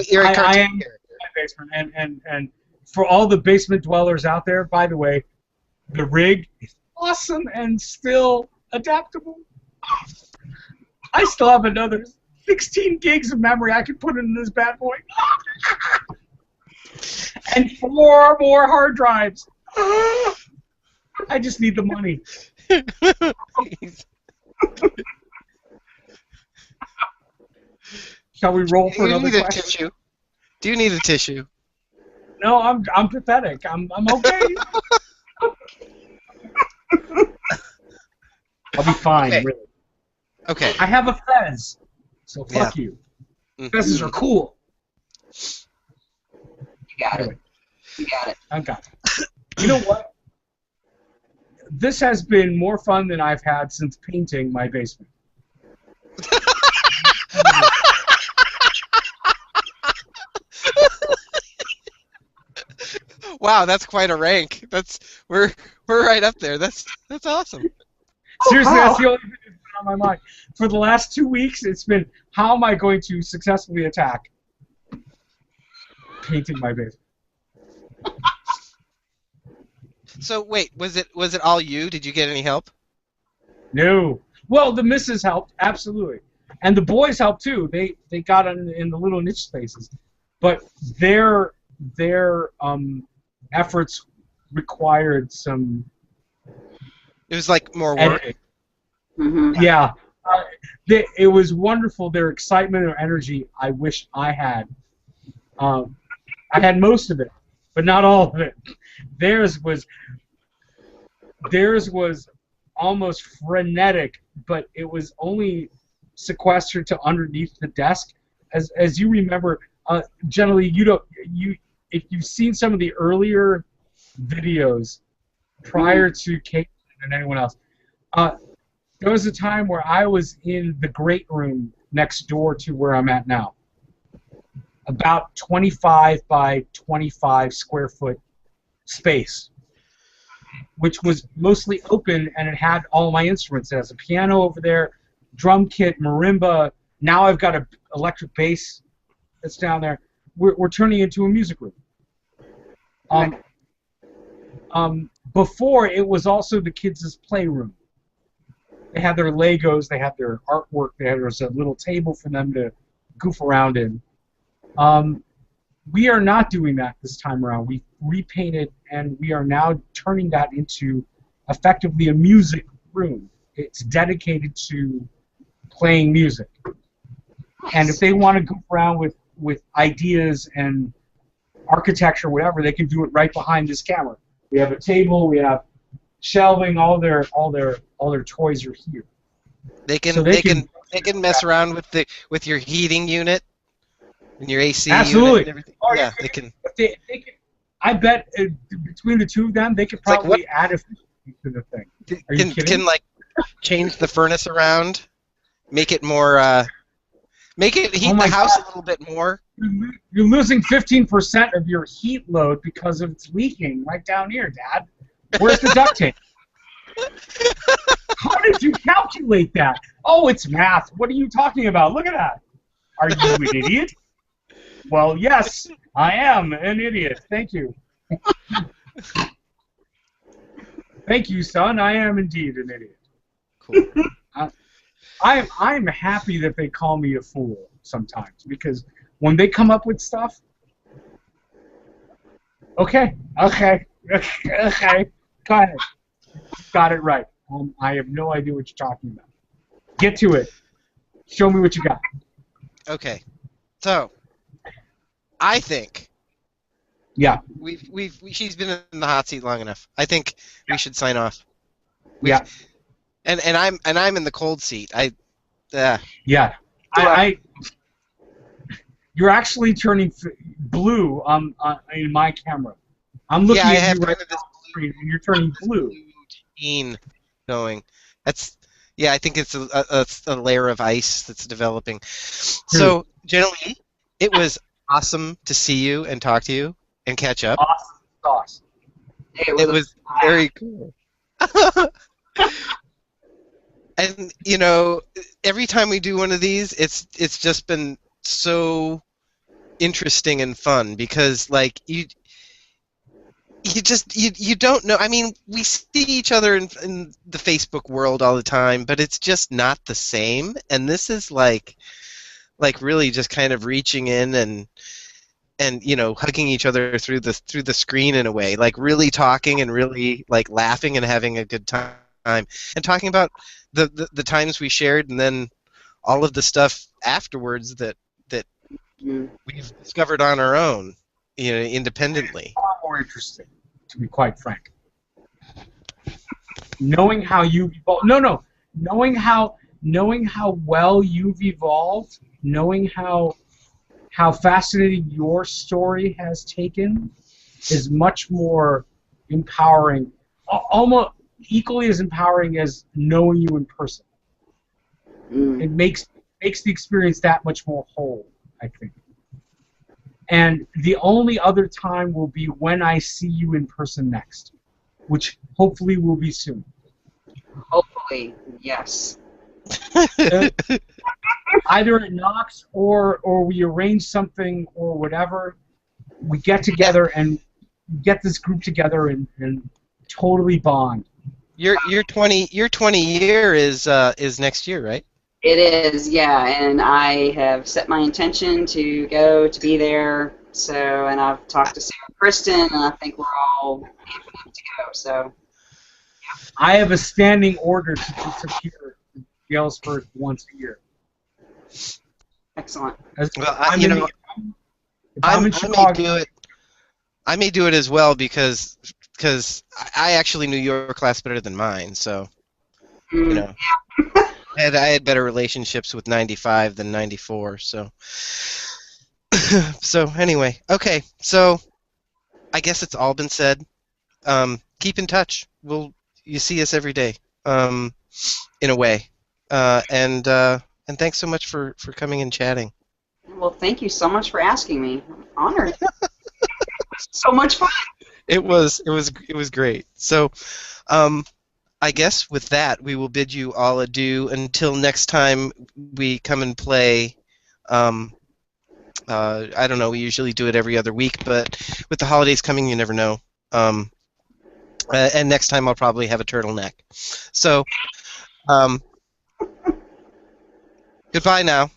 Speaker 1: You're a
Speaker 2: I
Speaker 1: cartoon
Speaker 2: am in
Speaker 1: character.
Speaker 2: my basement, and for all the basement dwellers out there, by the way, the rig is awesome and still adaptable. I still have another 16 gigs of memory I can put in this bad boy. And 4 more hard drives. I just need the money. Shall we roll for
Speaker 1: Do you
Speaker 2: another
Speaker 1: need a
Speaker 2: question?
Speaker 1: tissue? Do you need a tissue?
Speaker 2: No, I'm pathetic. I'm okay. I'll be fine,
Speaker 1: Okay.
Speaker 2: really.
Speaker 1: Okay.
Speaker 2: I have a fez, so fuck
Speaker 1: Yeah.
Speaker 2: you.
Speaker 1: Mhm.
Speaker 2: Fezzes are cool.
Speaker 3: You got it.
Speaker 2: Anyway,
Speaker 3: You got it.
Speaker 2: I've got it. You know what? This has been more fun than I've had since painting my basement.
Speaker 1: Wow, that's quite a rank. We're right up there. That's awesome.
Speaker 2: Seriously,
Speaker 3: wow.
Speaker 2: that's the only thing that's been on my mind. For the last 2 weeks, it's been, how am I going to successfully attack painting my basement?
Speaker 1: So wait, was it all you? Did you get any help?
Speaker 2: No. Well, the missus helped, absolutely. And the boys helped too. They got in the little niche spaces. But their efforts required some
Speaker 1: It was like more work.
Speaker 2: editing.
Speaker 3: Mm-hmm.
Speaker 2: Yeah. It was wonderful. Their excitement or energy, I wish I had. I had most of it, but not all of it. Theirs was almost frenetic, but it was only sequestered to underneath the desk. As you remember, Jennilea, if you've seen some of the earlier videos prior to Kate and anyone else, there was a time where I was in the great room next door to where I'm at now. About 25 by 25 square foot space, which was mostly open, and it had all my instruments. It has a piano over there, drum kit, marimba. Now I've got an electric bass that's down there. We're turning into a music room. Before, it was also the kids' playroom. They had their Legos, they had their artwork, there was a little table for them to goof around in. We are not doing that this time around. We repainted, and we are now turning that into effectively a music room. It's dedicated to playing music. And if they want to goof around with ideas and architecture, whatever, they can do it right behind this camera. We have a table, we have shelving, all their toys are here.
Speaker 1: They can
Speaker 2: So
Speaker 1: they can mess around with your heating unit and your AC
Speaker 2: Absolutely.
Speaker 1: unit and everything.
Speaker 2: Oh,
Speaker 1: Yeah, they can.
Speaker 2: They can, I bet between the two of them, they could
Speaker 1: like
Speaker 2: probably add efficiency to the thing. Are you kidding?
Speaker 1: Can like change the furnace around, make it more make it heat
Speaker 2: my
Speaker 1: the house
Speaker 2: God.
Speaker 1: a little bit more.
Speaker 2: You're losing 15% of your heat load because of it's leaking right down here, Dad. Where's the duct tape? How did you calculate that? Oh, it's math. What are you talking about? Look at that. Are you an idiot? Well, yes, I am an idiot. Thank you. Thank you, son. I am indeed an idiot.
Speaker 1: Cool.
Speaker 2: I'm happy that they call me a fool sometimes, because when they come up with stuff, okay, go ahead, got it right. I have no idea what you're talking about. Get to it. Show me what you got.
Speaker 1: Okay, so I think
Speaker 2: Yeah.
Speaker 1: she's been in the hot seat long enough. I think we should sign off. We've
Speaker 2: Yeah.
Speaker 1: and I'm in the cold seat.
Speaker 2: Yeah. I you're actually turning blue in my camera. I'm
Speaker 1: Yeah,
Speaker 2: looking
Speaker 1: I
Speaker 2: at you
Speaker 1: have
Speaker 2: right
Speaker 1: kind of
Speaker 2: now
Speaker 1: this
Speaker 2: on the screen, and you're turning blue.
Speaker 1: blue sheen going. That's yeah. I think it's a layer of ice that's developing.
Speaker 2: Dude,
Speaker 1: So, Jennilea, it was awesome to see you and talk to you and catch up.
Speaker 2: awesome sauce.
Speaker 3: It was
Speaker 1: It
Speaker 3: a
Speaker 1: was very cool. And every time we do one of these, it's just been so interesting and fun because like you don't know. I mean, we see each other in the Facebook world all the time, but it's just not the same. And this is like really just kind of reaching in and hugging each other through the screen in a way, like really talking and really like laughing and having a good time and talking about the times we shared and then all of the stuff afterwards that
Speaker 3: mm,
Speaker 1: we've discovered on our own, independently.
Speaker 2: Far more interesting, to be quite frank. Knowing how you've evolved. No. Knowing how well you've evolved. Knowing how fascinating your story has taken is much more empowering. Almost equally as empowering as knowing you in person.
Speaker 3: mm.
Speaker 2: It makes the experience that much more whole, I think. And the only other time will be when I see you in person next, which hopefully will be soon.
Speaker 3: Hopefully, yes.
Speaker 2: Either at Knox or we arrange something or whatever. We get together and get this group together and totally bond.
Speaker 1: Your 20 year is next year, right?
Speaker 3: It is, yeah, and I have set my intention to go to be there. So, and I've talked to Sarah and Kristen, and I think we're all amping up to go. So,
Speaker 2: I have a standing order to disappear to Galesburg once a year.
Speaker 3: excellent.
Speaker 1: Well,
Speaker 2: if
Speaker 1: I
Speaker 2: I'm in
Speaker 1: may
Speaker 2: Chicago,
Speaker 1: do it. I may do it as well because I actually knew your class better than mine, so
Speaker 3: Mm,
Speaker 1: I had better relationships with 95 than 94, so so anyway, okay, so I guess it's all been said. Keep in touch. You see us every day, in a way, and thanks so much for coming and chatting.
Speaker 3: well, thank you so much for asking me. I'm honored. So much fun.
Speaker 1: It was great. So, I guess with that, we will bid you all adieu until next time we come and play. I don't know. We usually do it every other week, but with the holidays coming, you never know. And next time I'll probably have a turtleneck. So, goodbye now.